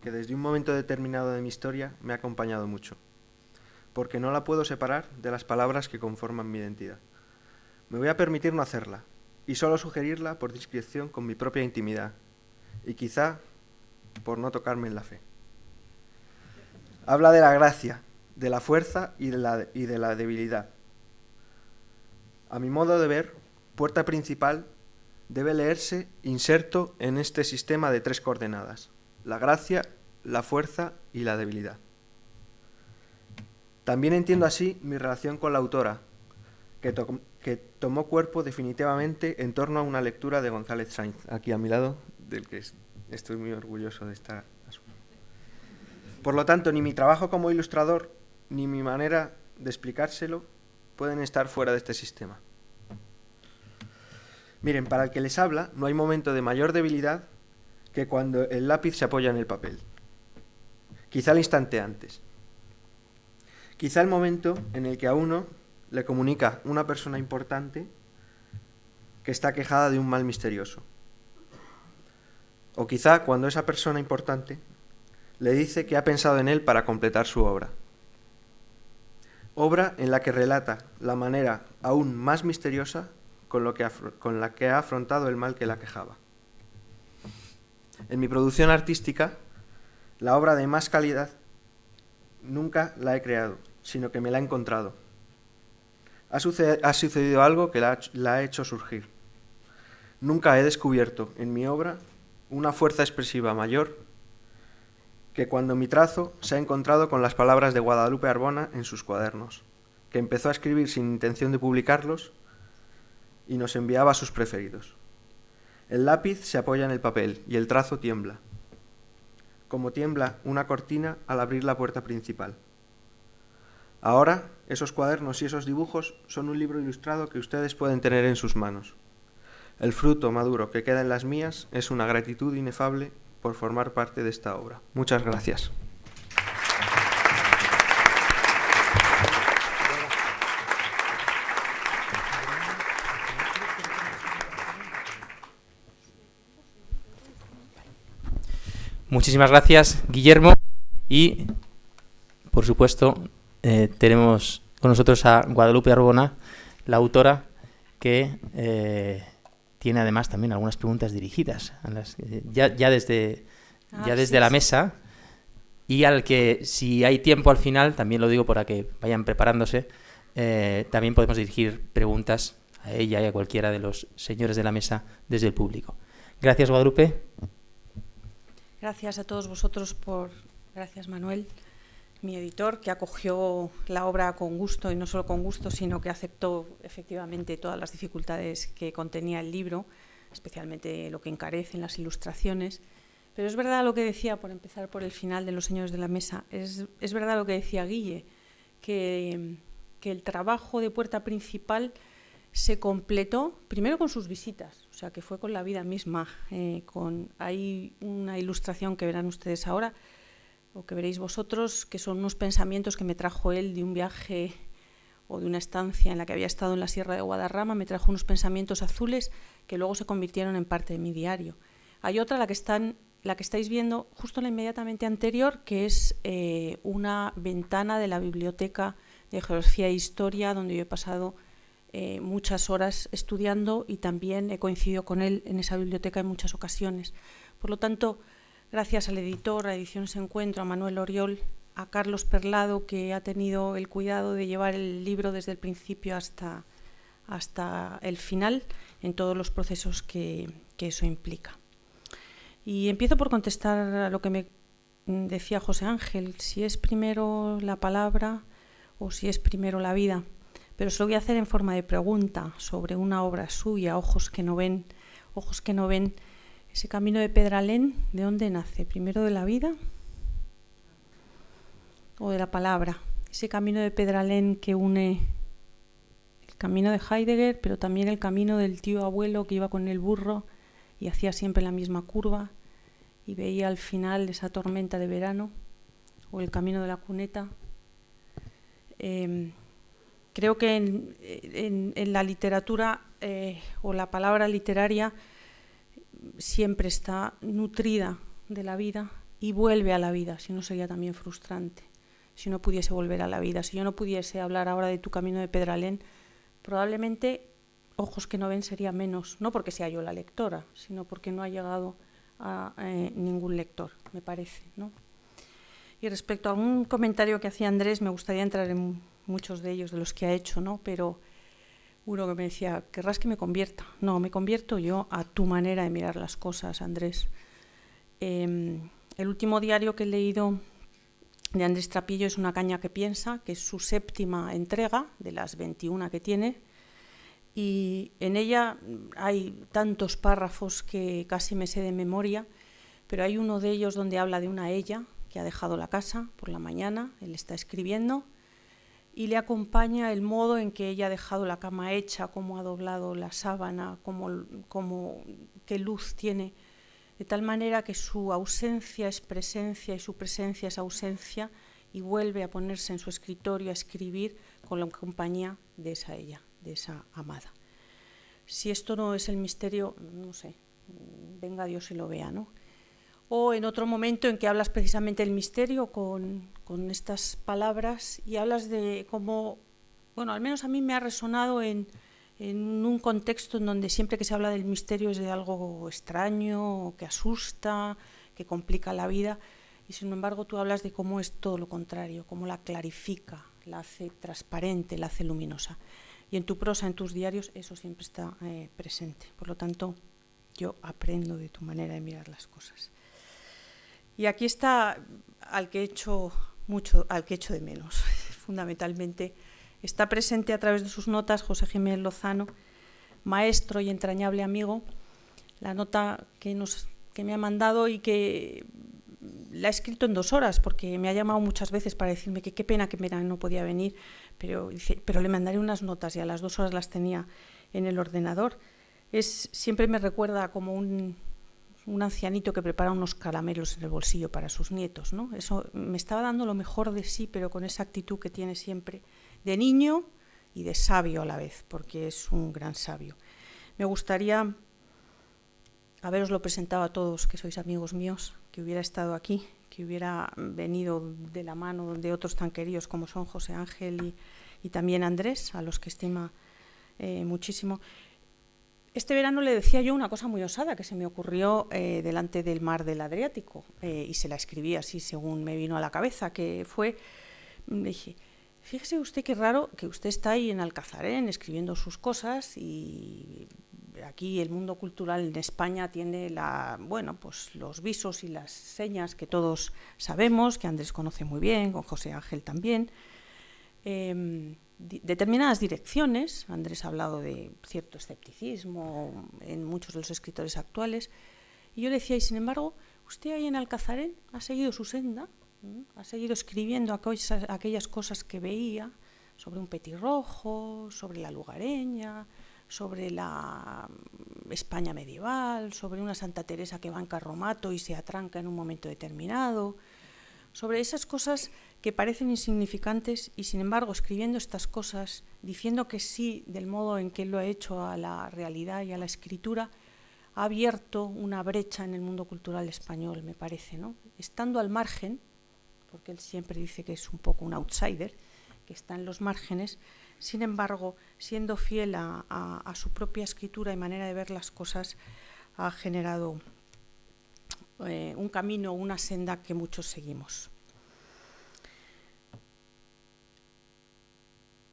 que desde un momento determinado de mi historia me ha acompañado mucho, porque no la puedo separar de las palabras que conforman mi identidad. Me voy a permitir no hacerla y solo sugerirla por discreción con mi propia intimidad y quizá por no tocarme en la fe. Habla de la gracia, de la fuerza y de la debilidad. A mi modo de ver, Puerta Principal debe leerse inserto en este sistema de 3 coordenadas: la gracia, la fuerza y la debilidad. También entiendo así mi relación con la autora, que tomó cuerpo definitivamente en torno a una lectura de González Sainz, aquí a mi lado, del que estoy muy orgulloso de estar. Por lo tanto, ni mi trabajo como ilustrador, ni mi manera de explicárselo pueden estar fuera de este sistema. Miren, para el que les habla, no hay momento de mayor debilidad que cuando el lápiz se apoya en el papel. Quizá el instante antes. Quizá el momento en el que a uno le comunica una persona importante que está quejada de un mal misterioso. O quizá cuando esa persona importante le dice que ha pensado en él para completar su obra. Obra en la que relata la manera aún más misteriosa con la que ha afrontado el mal que la quejaba. En mi producción artística, la obra de más calidad nunca la he creado, sino que me la he encontrado. Ha sucedido algo que la ha hecho surgir. Nunca he descubierto en mi obra una fuerza expresiva mayor que cuando mi trazo se ha encontrado con las palabras de Guadalupe Arbona en sus cuadernos, que empezó a escribir sin intención de publicarlos y nos enviaba sus preferidos. El lápiz se apoya en el papel y el trazo tiembla, como tiembla una cortina al abrir la puerta principal. Ahora, esos cuadernos y esos dibujos son un libro ilustrado que ustedes pueden tener en sus manos. El fruto maduro que queda en las mías es una gratitud inefable por formar parte de esta obra. Muchas gracias. Muchísimas gracias, Guillermo. Y, por supuesto, tenemos con nosotros a Guadalupe Arbona, la autora, que tiene además también algunas preguntas dirigidas a las, ya desde la mesa, y al que, si hay tiempo al final, también lo digo para que vayan preparándose, también podemos dirigir preguntas a ella y a cualquiera de los señores de la mesa desde el público. Gracias, Guadalupe. Gracias a todos vosotros gracias, Manuel, mi editor, que acogió la obra con gusto, y no solo con gusto, sino que aceptó efectivamente todas las dificultades que contenía el libro, especialmente lo que encarecen las ilustraciones. Pero es verdad lo que decía, por empezar por el final de los señores de la mesa, es verdad lo que decía Guille, que el trabajo de Puerta Principal se completó primero con sus visitas, o sea, que fue con la vida misma. Hay una ilustración que verán ustedes ahora, o que veréis vosotros, que son unos pensamientos que me trajo él de un viaje o de una estancia en la que había estado en la Sierra de Guadarrama. Me trajo unos pensamientos azules que luego se convirtieron en parte de mi diario. Hay otra, la que estáis viendo justo la inmediatamente anterior, que es una ventana de la Biblioteca de Geografía e Historia, donde yo he pasado muchas horas estudiando, y también he coincidido con él en esa biblioteca en muchas ocasiones. Por lo tanto, gracias al editor, a Ediciones Encuentro, a Manuel Oriol, a Carlos Perlado, que ha tenido el cuidado de llevar el libro desde el principio hasta el final, en todos los procesos que eso implica. Y empiezo por contestar a lo que me decía José Ángel, si es primero la palabra o si es primero la vida. Pero se lo voy a hacer en forma de pregunta sobre una obra suya, Ojos que no ven. Ojos que no ven. Ese camino de Pedralén, ¿de dónde nace? ¿Primero de la vida o de la palabra? Ese camino de Pedralén que une el camino de Heidegger, pero también el camino del tío abuelo que iba con el burro y hacía siempre la misma curva y veía al final esa tormenta de verano, o el camino de la cuneta. Creo que en la literatura o la palabra literaria siempre está nutrida de la vida y vuelve a la vida, si no sería también frustrante, si no pudiese volver a la vida. Si yo no pudiese hablar ahora de tu camino de Pedralén, probablemente Ojos que no ven sería menos, no porque sea yo la lectora, sino porque no ha llegado a ningún lector, me parece, ¿no? Y respecto a un comentario que hacía Andrés, me gustaría entrar en muchos de ellos, de los que ha hecho, ¿no? Pero uno que me decía, ¿querrás que me convierta? No, me convierto yo a tu manera de mirar las cosas, Andrés. El último diario que he leído de Andrés Trapillo es Una caña que piensa, que es su 7ª entrega de las 21 que tiene, y en ella hay tantos párrafos que casi me sé de memoria, pero hay uno de ellos donde habla de una ella que ha dejado la casa por la mañana, él está escribiendo, y le acompaña el modo en que ella ha dejado la cama hecha, cómo ha doblado la sábana, qué luz tiene, de tal manera que su ausencia es presencia y su presencia es ausencia, y vuelve a ponerse en su escritorio a escribir con la compañía de esa ella, de esa amada. Si esto no es el misterio, no sé, venga Dios y lo vea, ¿no? O en otro momento en que hablas precisamente del misterio con estas palabras, y hablas de cómo, bueno, al menos a mí me ha resonado en un contexto en donde siempre que se habla del misterio es de algo extraño, que asusta, que complica la vida, y sin embargo tú hablas de cómo es todo lo contrario, cómo la clarifica, la hace transparente, la hace luminosa. Y en tu prosa, en tus diarios, eso siempre está presente. Por lo tanto, yo aprendo de tu manera de mirar las cosas. Y aquí está al que echo de menos, fundamentalmente. Está presente a través de sus notas José Jiménez Lozano, maestro y entrañable amigo. La nota que me ha mandado y que la he escrito en 2 horas, porque me ha llamado muchas veces para decirme que qué pena que no podía venir, pero le mandaré unas notas, y a las 2 horas las tenía en el ordenador. Siempre me recuerda como un ancianito que prepara unos caramelos en el bolsillo para sus nietos, ¿no? Eso me estaba dando lo mejor de sí, pero con esa actitud que tiene siempre de niño y de sabio a la vez, porque es un gran sabio. Me gustaría haberoslo presentado a todos, que sois amigos míos, que hubiera estado aquí, que hubiera venido de la mano de otros tan queridos como son José Ángel y también Andrés, a los que estima muchísimo. Este verano le decía yo una cosa muy osada que se me ocurrió delante del mar del Adriático, y se la escribí así según me vino a la cabeza, que fue, le dije, Fíjese usted qué raro que usted está ahí en Alcazarén escribiendo sus cosas y aquí el mundo cultural en España tiene pues los visos y las señas que todos sabemos, que Andrés conoce muy bien, con José Ángel también. Determinadas direcciones, Andrés ha hablado de cierto escepticismo en muchos de los escritores actuales, y yo le decía, y sin embargo, usted ahí en Alcazarén ha seguido su senda, ha seguido escribiendo aquellas cosas que veía sobre un petirrojo, sobre la lugareña, sobre la España medieval, sobre una Santa Teresa que va en carromato y se atranca en un momento determinado, sobre esas cosas que parecen insignificantes y, sin embargo, escribiendo estas cosas, diciendo que sí del modo en que él lo ha hecho a la realidad y a la escritura, ha abierto una brecha en el mundo cultural español, me parece, ¿no? Estando al margen, porque él siempre dice que es un poco un outsider, que está en los márgenes, sin embargo, siendo fiel a su propia escritura y manera de ver las cosas, ha generado un camino, una senda que muchos seguimos.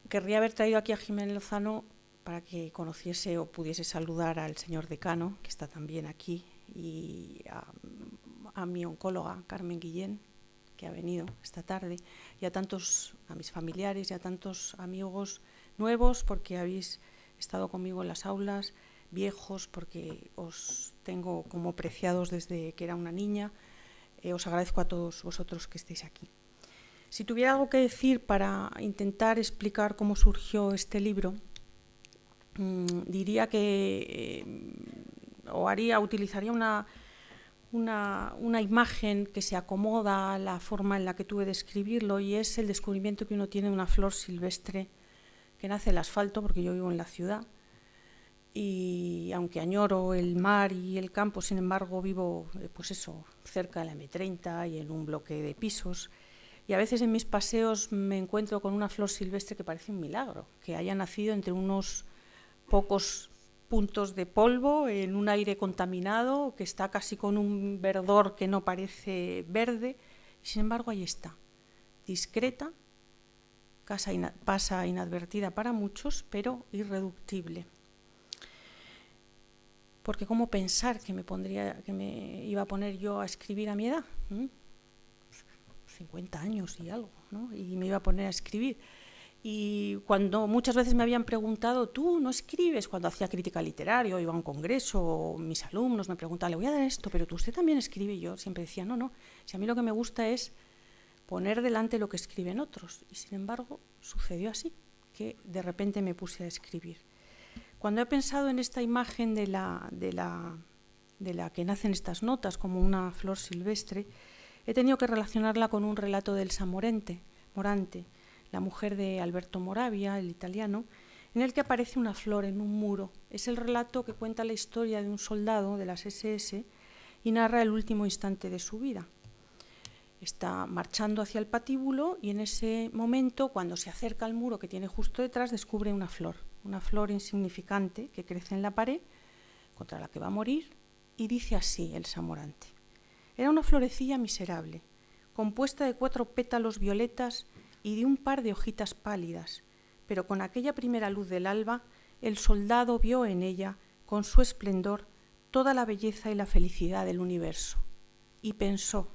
Querría haber traído aquí a Jiménez Lozano para que conociese o pudiese saludar al señor decano, que está también aquí, y a mi oncóloga, Carmen Guillén, que ha venido esta tarde, y a mis familiares y a tantos amigos nuevos, porque habéis estado conmigo en las aulas, viejos, porque os tengo como preciados desde que era una niña. Os agradezco a todos vosotros que estéis aquí. Si tuviera algo que decir para intentar explicar cómo surgió este libro, diría que utilizaría una imagen que se acomoda a la forma en la que tuve de escribirlo, y es el descubrimiento que uno tiene de una flor silvestre que nace en el asfalto, porque yo vivo en la ciudad, y aunque añoro el mar y el campo, sin embargo vivo cerca de la M30 y en un bloque de pisos, y a veces en mis paseos me encuentro con una flor silvestre que parece un milagro, que haya nacido entre unos pocos puntos de polvo, en un aire contaminado, que está casi con un verdor que no parece verde, y sin embargo ahí está, discreta, pasa inadvertida para muchos, pero irreductible. Porque cómo pensar que me iba a poner yo a escribir a mi edad, 50 años y algo, ¿no? Y me iba a poner a escribir. Y cuando muchas veces me habían preguntado, ¿tú no escribes? Cuando hacía crítica literaria o iba a un congreso, mis alumnos me preguntaban, le voy a dar esto, pero usted también escribe. Y yo siempre decía, no, si a mí lo que me gusta es poner delante lo que escriben otros. Y sin embargo, sucedió así, que de repente me puse a escribir. Cuando he pensado en esta imagen de la que nacen estas notas como una flor silvestre, he tenido que relacionarla con un relato de Elsa Morante, la mujer de Alberto Moravia, el italiano, en el que aparece una flor en un muro. Es el relato que cuenta la historia de un soldado de las SS y narra el último instante de su vida. Está marchando hacia el patíbulo y en ese momento, cuando se acerca al muro que tiene justo detrás, descubre una flor insignificante que crece en la pared, contra la que va a morir, y dice así Elsa Morante: era una florecilla miserable, compuesta de 4 pétalos violetas y de un par de hojitas pálidas, pero con aquella primera luz del alba, el soldado vio en ella, con su esplendor, toda la belleza y la felicidad del universo, y pensó: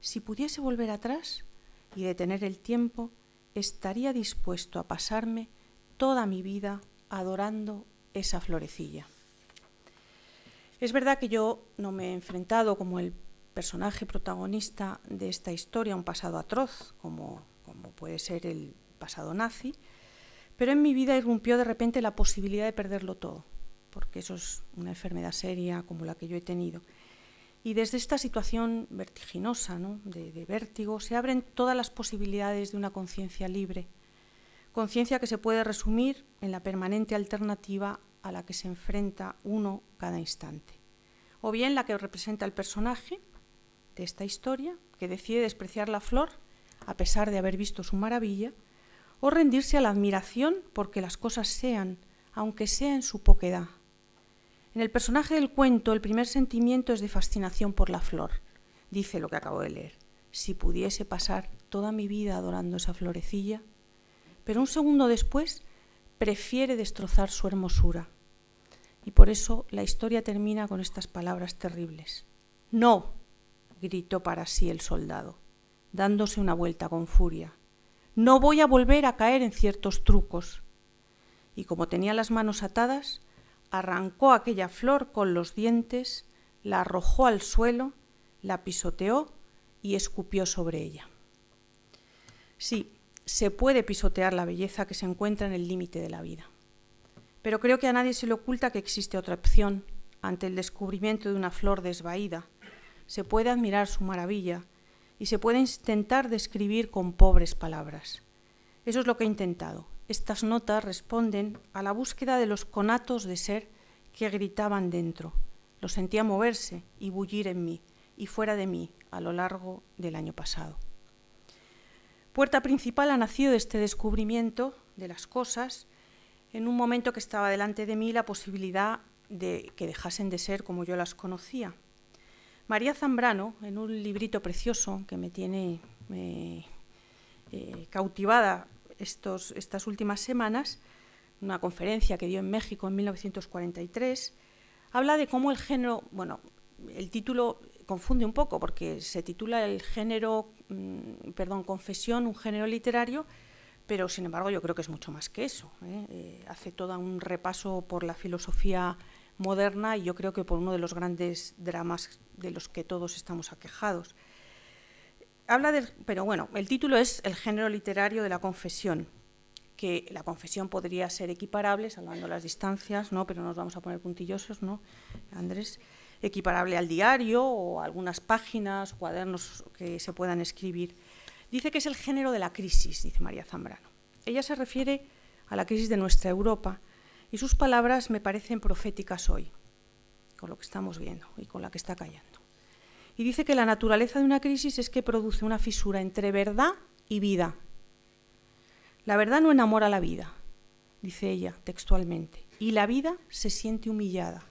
si pudiese volver atrás y detener el tiempo, estaría dispuesto a pasarme toda mi vida adorando esa florecilla. Es verdad que yo no me he enfrentado como el personaje protagonista de esta historia a un pasado atroz, como puede ser el pasado nazi, pero en mi vida irrumpió de repente la posibilidad de perderlo todo, porque eso es una enfermedad seria como la que yo he tenido. Y desde esta situación vertiginosa, ¿no?, de vértigo, se abren todas las posibilidades de una conciencia libre, conciencia que se puede resumir en la permanente alternativa a la que se enfrenta uno cada instante. O bien la que representa el personaje de esta historia, que decide despreciar la flor a pesar de haber visto su maravilla, o rendirse a la admiración porque las cosas sean, aunque sea en su poquedad. En el personaje del cuento, el primer sentimiento es de fascinación por la flor. Dice lo que acabo de leer: si pudiese pasar toda mi vida adorando esa florecilla, pero un segundo después prefiere destrozar su hermosura. Y por eso la historia termina con estas palabras terribles. «No», gritó para sí el soldado, dándose una vuelta con furia. «No voy a volver a caer en ciertos trucos». Y como tenía las manos atadas, arrancó aquella flor con los dientes, la arrojó al suelo, la pisoteó y escupió sobre ella. Sí, se puede pisotear la belleza que se encuentra en el límite de la vida. Pero creo que a nadie se le oculta que existe otra opción. Ante el descubrimiento de una flor desvaída, se puede admirar su maravilla y se puede intentar describir con pobres palabras. Eso es lo que he intentado. Estas notas responden a la búsqueda de los conatos de ser que gritaban dentro. Los sentía moverse y bullir en mí y fuera de mí a lo largo del año pasado. Puerta Principal ha nacido de este descubrimiento de las cosas en un momento que estaba delante de mí la posibilidad de que dejasen de ser como yo las conocía. María Zambrano, en un librito precioso que me tiene cautivada estas últimas semanas, una conferencia que dio en México en 1943, habla de cómo el género, bueno, el título confunde un poco porque se titula el género, confesión, un género literario, pero sin embargo yo creo que es mucho más que eso. Hace todo un repaso por la filosofía moderna y yo creo que por uno de los grandes dramas de los que todos estamos aquejados. Pero bueno, el título es El género literario de la confesión, que la confesión podría ser equiparable, salvando las distancias, ¿no? Pero no nos vamos a poner puntillosos, ¿no, Andrés? Equiparable al diario o a algunas páginas o cuadernos que se puedan escribir. Dice que es el género de la crisis, dice María Zambrano. Ella se refiere a la crisis de nuestra Europa y sus palabras me parecen proféticas hoy, con lo que estamos viendo y con la que está cayendo. Y dice que la naturaleza de una crisis es que produce una fisura entre verdad y vida. La verdad no enamora a la vida, dice ella textualmente, y la vida se siente humillada.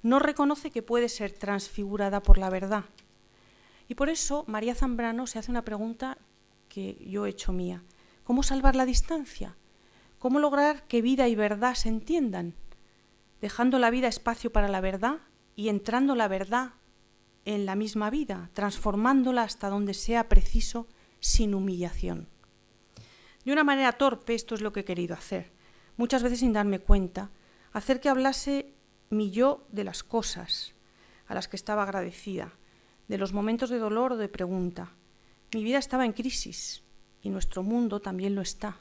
No reconoce que puede ser transfigurada por la verdad. Y por eso María Zambrano se hace una pregunta que yo he hecho mía. ¿Cómo salvar la distancia? ¿Cómo lograr que vida y verdad se entiendan? Dejando la vida espacio para la verdad y entrando la verdad en la misma vida, transformándola hasta donde sea preciso sin humillación. De una manera torpe esto es lo que he querido hacer, muchas veces sin darme cuenta, hacer que hablase mi yo de las cosas a las que estaba agradecida, de los momentos de dolor o de pregunta. Mi vida estaba en crisis y nuestro mundo también lo está.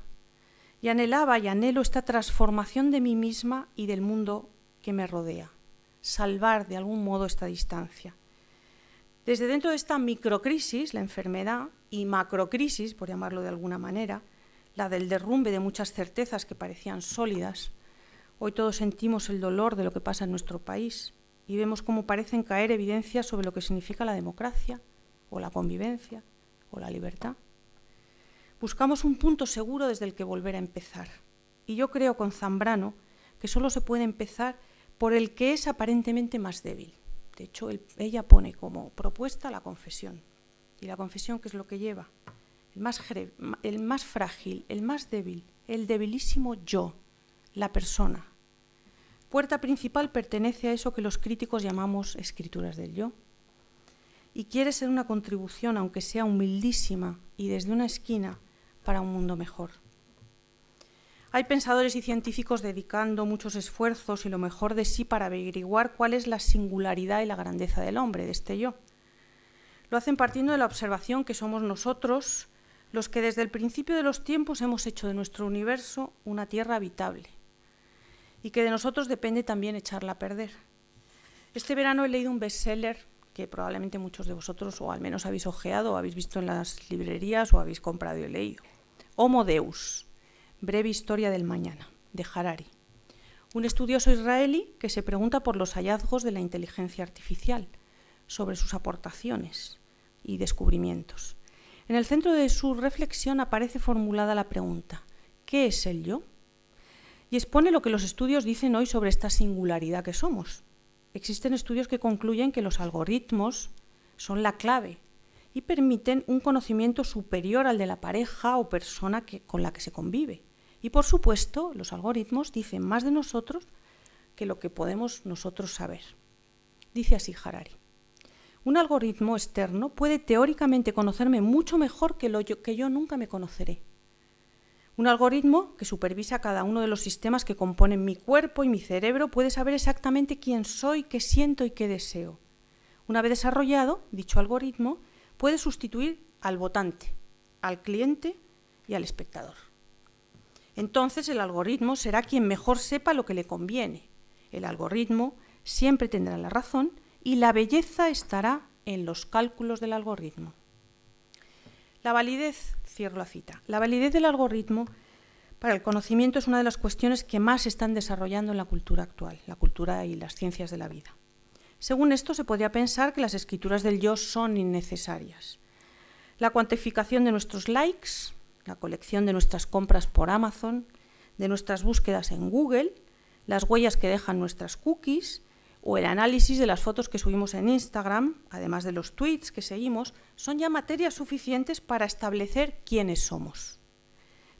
Y anhelaba y anhelo esta transformación de mí misma y del mundo que me rodea, salvar de algún modo esta distancia. Desde dentro de esta microcrisis, la enfermedad, y macrocrisis, por llamarlo de alguna manera, la del derrumbe de muchas certezas que parecían sólidas, hoy todos sentimos el dolor de lo que pasa en nuestro país y vemos cómo parecen caer evidencias sobre lo que significa la democracia, o la convivencia, o la libertad. Buscamos un punto seguro desde el que volver a empezar. Y yo creo con Zambrano que solo se puede empezar por el que es aparentemente más débil. De hecho, ella pone como propuesta la confesión. ¿Y la confesión qué es lo que lleva? El más frágil, el más débil, el debilísimo yo, la persona. Puerta Principal pertenece a eso que los críticos llamamos escrituras del yo. Y quiere ser una contribución, aunque sea humildísima y desde una esquina, para un mundo mejor. Hay pensadores y científicos dedicando muchos esfuerzos y lo mejor de sí para averiguar cuál es la singularidad y la grandeza del hombre, de este yo. Lo hacen partiendo de la observación que somos nosotros los que desde el principio de los tiempos hemos hecho de nuestro universo una tierra habitable y que de nosotros depende también echarla a perder. Este verano he leído un bestseller que probablemente muchos de vosotros o al menos habéis ojeado o habéis visto en las librerías o habéis comprado y leído. Homo Deus, breve historia del mañana, de Harari. Un estudioso israelí que se pregunta por los hallazgos de la inteligencia artificial, sobre sus aportaciones y descubrimientos. En el centro de su reflexión aparece formulada la pregunta, ¿qué es el yo? Y expone lo que los estudios dicen hoy sobre esta singularidad que somos. Existen estudios que concluyen que los algoritmos son la clave y permiten un conocimiento superior al de la pareja o persona con la que se convive. Y por supuesto, los algoritmos dicen más de nosotros que lo que podemos nosotros saber. Dice así Harari: un algoritmo externo puede teóricamente conocerme mucho mejor que yo nunca me conoceré. Un algoritmo que supervisa cada uno de los sistemas que componen mi cuerpo y mi cerebro puede saber exactamente quién soy, qué siento y qué deseo. Una vez desarrollado, dicho algoritmo puede sustituir al votante, al cliente y al espectador. Entonces el algoritmo será quien mejor sepa lo que le conviene. El algoritmo siempre tendrá la razón y la belleza estará en los cálculos del algoritmo. La validez, cierro la cita, la validez del algoritmo para el conocimiento es una de las cuestiones que más se están desarrollando en la cultura actual, la cultura y las ciencias de la vida. Según esto, se podría pensar que las escrituras del yo son innecesarias. La cuantificación de nuestros likes, la colección de nuestras compras por Amazon, de nuestras búsquedas en Google, las huellas que dejan nuestras cookies o el análisis de las fotos que subimos en Instagram, además de los tweets que seguimos, son ya materias suficientes para establecer quiénes somos.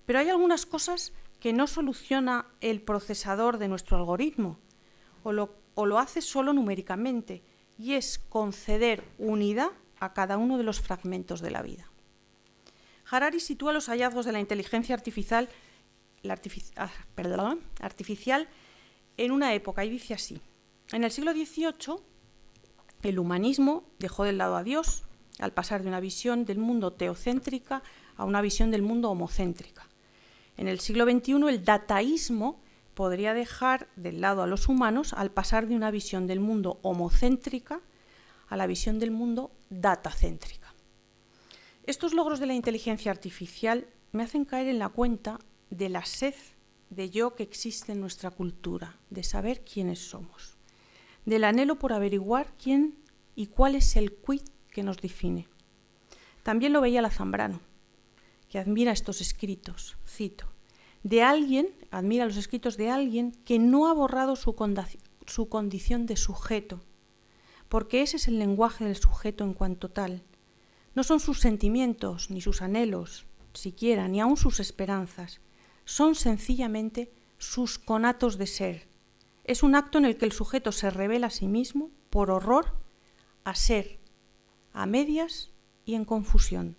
Pero hay algunas cosas que no soluciona el procesador de nuestro algoritmo o lo hace solo numéricamente, y es conceder unidad a cada uno de los fragmentos de la vida. Harari sitúa los hallazgos de la inteligencia artificial en una época y dice así: en el siglo XVIII, el humanismo dejó de lado a Dios al pasar de una visión del mundo teocéntrica a una visión del mundo homocéntrica. En el siglo XXI, el dataísmo podría dejar de lado a los humanos al pasar de una visión del mundo homocéntrica a la visión del mundo datacéntrica. Estos logros de la inteligencia artificial me hacen caer en la cuenta de la sed de yo que existe en nuestra cultura, de saber quiénes somos, del anhelo por averiguar quién y cuál es el quid que nos define. También lo veía la Zambrano, que admira estos escritos, cito: de alguien, admira los escritos de alguien que no ha borrado su condición de sujeto, porque ese es el lenguaje del sujeto en cuanto tal. No son sus sentimientos, ni sus anhelos, siquiera, ni aun sus esperanzas. Son sencillamente sus conatos de ser. Es un acto en el que el sujeto se revela a sí mismo por horror a ser, a medias y en confusión.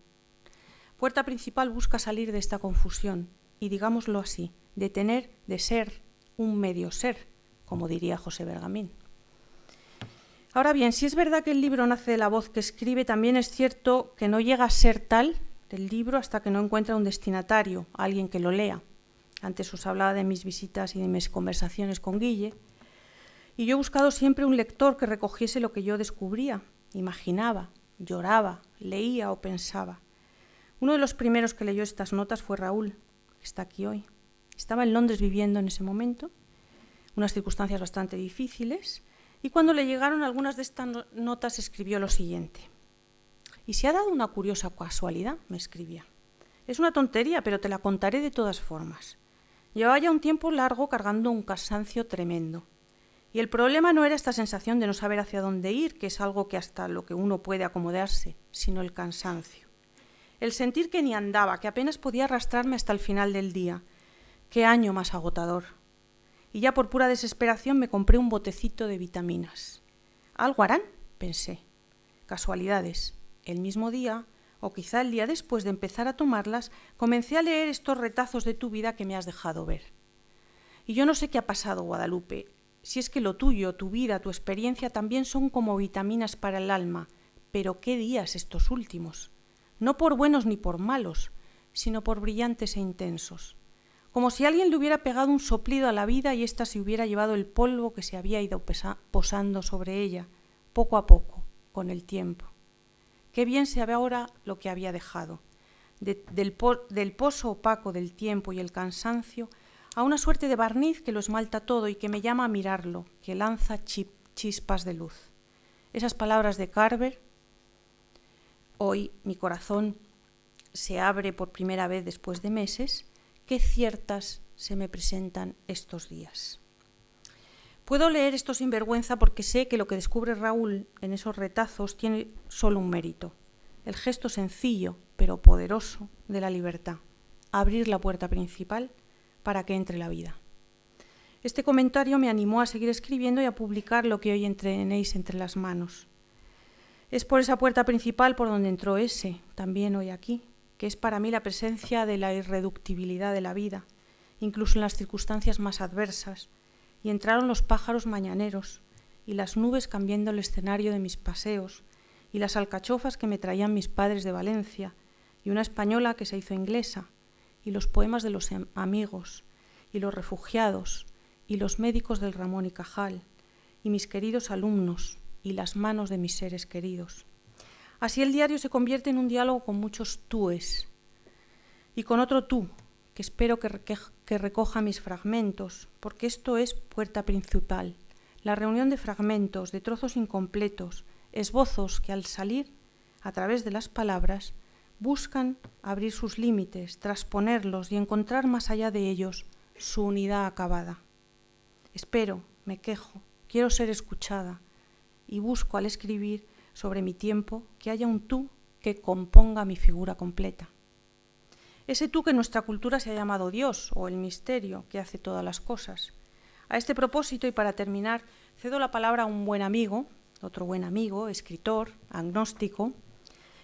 Puerta Principal busca salir de esta confusión y, digámoslo así, de ser un medio ser, como diría José Bergamín. Ahora bien, si es verdad que el libro nace de la voz que escribe, también es cierto que no llega a ser tal el libro hasta que no encuentra un destinatario, alguien que lo lea. Antes os hablaba de mis visitas y de mis conversaciones con Guille, y yo he buscado siempre un lector que recogiese lo que yo descubría, imaginaba, lloraba, leía o pensaba. Uno de los primeros que leyó estas notas fue Raúl, que está aquí hoy. Estaba en Londres viviendo en ese momento, unas circunstancias bastante difíciles, y cuando le llegaron algunas de estas notas escribió lo siguiente. Y se ha dado una curiosa casualidad, me escribía. Es una tontería, pero te la contaré de todas formas. Llevaba ya un tiempo largo cargando un cansancio tremendo. Y el problema no era esta sensación de no saber hacia dónde ir, que es algo que hasta lo que uno puede acomodarse, sino el cansancio. El sentir que ni andaba, que apenas podía arrastrarme hasta el final del día. ¡Qué año más agotador! Y ya por pura desesperación me compré un botecito de vitaminas. ¿Algo harán?, pensé. Casualidades. El mismo día, o quizá el día después de empezar a tomarlas, comencé a leer estos retazos de tu vida que me has dejado ver. Y yo no sé qué ha pasado, Guadalupe, si es que lo tuyo, tu vida, tu experiencia también son como vitaminas para el alma, pero qué días estos últimos. No por buenos ni por malos, sino por brillantes e intensos. Como si alguien le hubiera pegado un soplido a la vida y ésta se hubiera llevado el polvo que se había ido posando sobre ella, poco a poco, con el tiempo. Qué bien se ve ahora lo que había dejado, del pozo opaco del tiempo y el cansancio a una suerte de barniz que lo esmalta todo y que me llama a mirarlo, que lanza chispas de luz. Esas palabras de Carver, hoy mi corazón se abre por primera vez después de meses, qué ciertas se me presentan estos días. Puedo leer esto sin vergüenza porque sé que lo que descubre Raúl en esos retazos tiene solo un mérito, el gesto sencillo pero poderoso de la libertad, abrir la puerta principal para que entre la vida. Este comentario me animó a seguir escribiendo y a publicar lo que hoy tenéis entre las manos. Es por esa puerta principal por donde entró ese, también hoy aquí, que es para mí la presencia de la irreductibilidad de la vida, incluso en las circunstancias más adversas, y entraron los pájaros mañaneros, y las nubes cambiando el escenario de mis paseos, y las alcachofas que me traían mis padres de Valencia, y una española que se hizo inglesa, y los poemas de los amigos, y los refugiados, y los médicos del Ramón y Cajal, y mis queridos alumnos, y las manos de mis seres queridos. Así el diario se convierte en un diálogo con muchos túes, y con otro tú, que espero que recoja mis fragmentos, porque esto es puerta principal, la reunión de fragmentos, de trozos incompletos, esbozos que al salir, a través de las palabras, buscan abrir sus límites, trasponerlos y encontrar más allá de ellos su unidad acabada. Espero, me quejo, quiero ser escuchada y busco al escribir sobre mi tiempo que haya un tú que componga mi figura completa. Ese tú que en nuestra cultura se ha llamado Dios o el misterio que hace todas las cosas. A este propósito y para terminar, cedo la palabra a un buen amigo, otro buen amigo, escritor, agnóstico,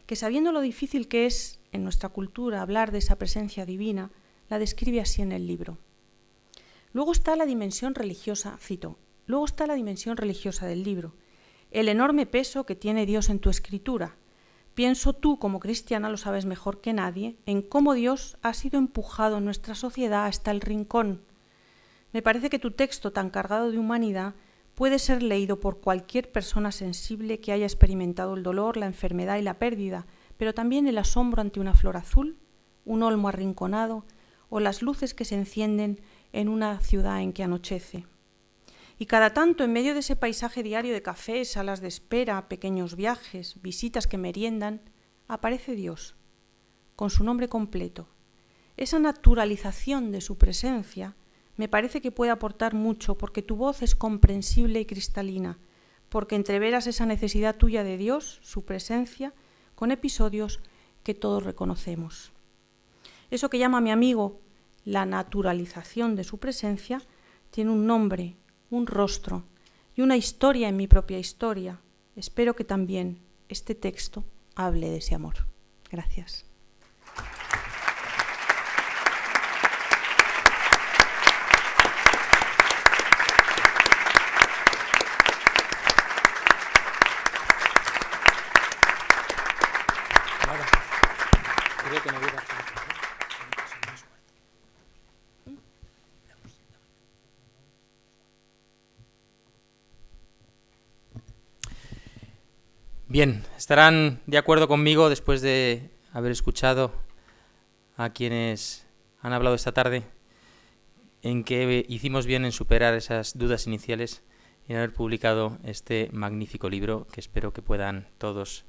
que sabiendo lo difícil que es en nuestra cultura hablar de esa presencia divina, la describe así en el libro. Luego está la dimensión religiosa, cito, luego está la dimensión religiosa del libro, el enorme peso que tiene Dios en tu escritura. Pienso tú, como cristiana, lo sabes mejor que nadie, en cómo Dios ha sido empujado en nuestra sociedad hasta el rincón. Me parece que tu texto, tan cargado de humanidad, puede ser leído por cualquier persona sensible que haya experimentado el dolor, la enfermedad y la pérdida, pero también el asombro ante una flor azul, un olmo arrinconado o las luces que se encienden en una ciudad en que anochece. Y cada tanto, en medio de ese paisaje diario de cafés, salas de espera, pequeños viajes, visitas que meriendan, aparece Dios, con su nombre completo. Esa naturalización de su presencia me parece que puede aportar mucho porque tu voz es comprensible y cristalina, porque entreveras esa necesidad tuya de Dios, su presencia, con episodios que todos reconocemos. Eso que llama mi amigo la naturalización de su presencia tiene un nombre, un rostro y una historia en mi propia historia. Espero que también este texto hable de ese amor. Gracias. Creo que no hubiera... Bien, estarán de acuerdo conmigo después de haber escuchado a quienes han hablado esta tarde en que hicimos bien en superar esas dudas iniciales y en haber publicado este magnífico libro que espero que puedan todos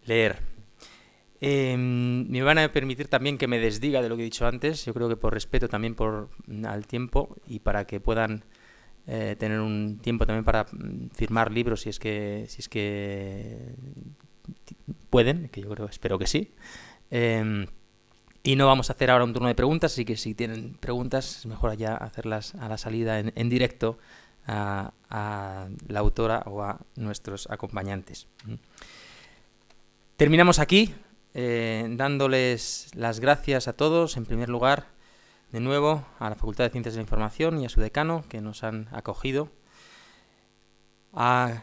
leer. Me van a permitir también que me desdiga de lo que he dicho antes, yo creo que por respeto también al tiempo y para que puedan tener un tiempo también para firmar libros si es que pueden, que yo espero que sí. Y no vamos a hacer ahora un turno de preguntas, así que si tienen preguntas es mejor ya hacerlas a la salida en directo a la autora o a nuestros acompañantes. Terminamos aquí dándoles las gracias a todos, en primer lugar, de nuevo a la Facultad de Ciencias de la Información y a su decano que nos han acogido, a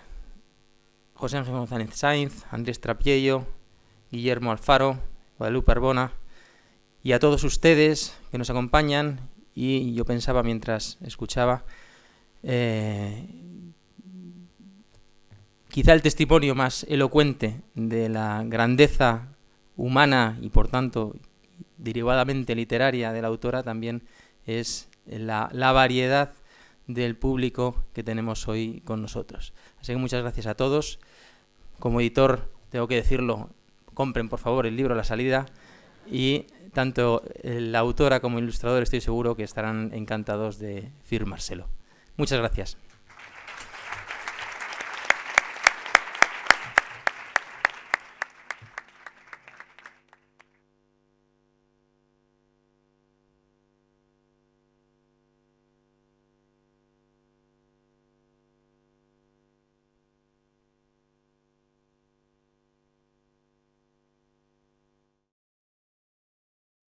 José Ángel González Sainz, Andrés Trapiello, Guillermo Alfaro, Guadalupe Arbona y a todos ustedes que nos acompañan. Y yo pensaba mientras escuchaba, quizá el testimonio más elocuente de la grandeza humana y por tanto derivadamente literaria de la autora también es la variedad del público que tenemos hoy con nosotros. Así que muchas gracias a todos. Como editor tengo que decirlo, compren por favor el libro a la salida y tanto la autora como el ilustrador estoy seguro que estarán encantados de firmárselo. Muchas gracias.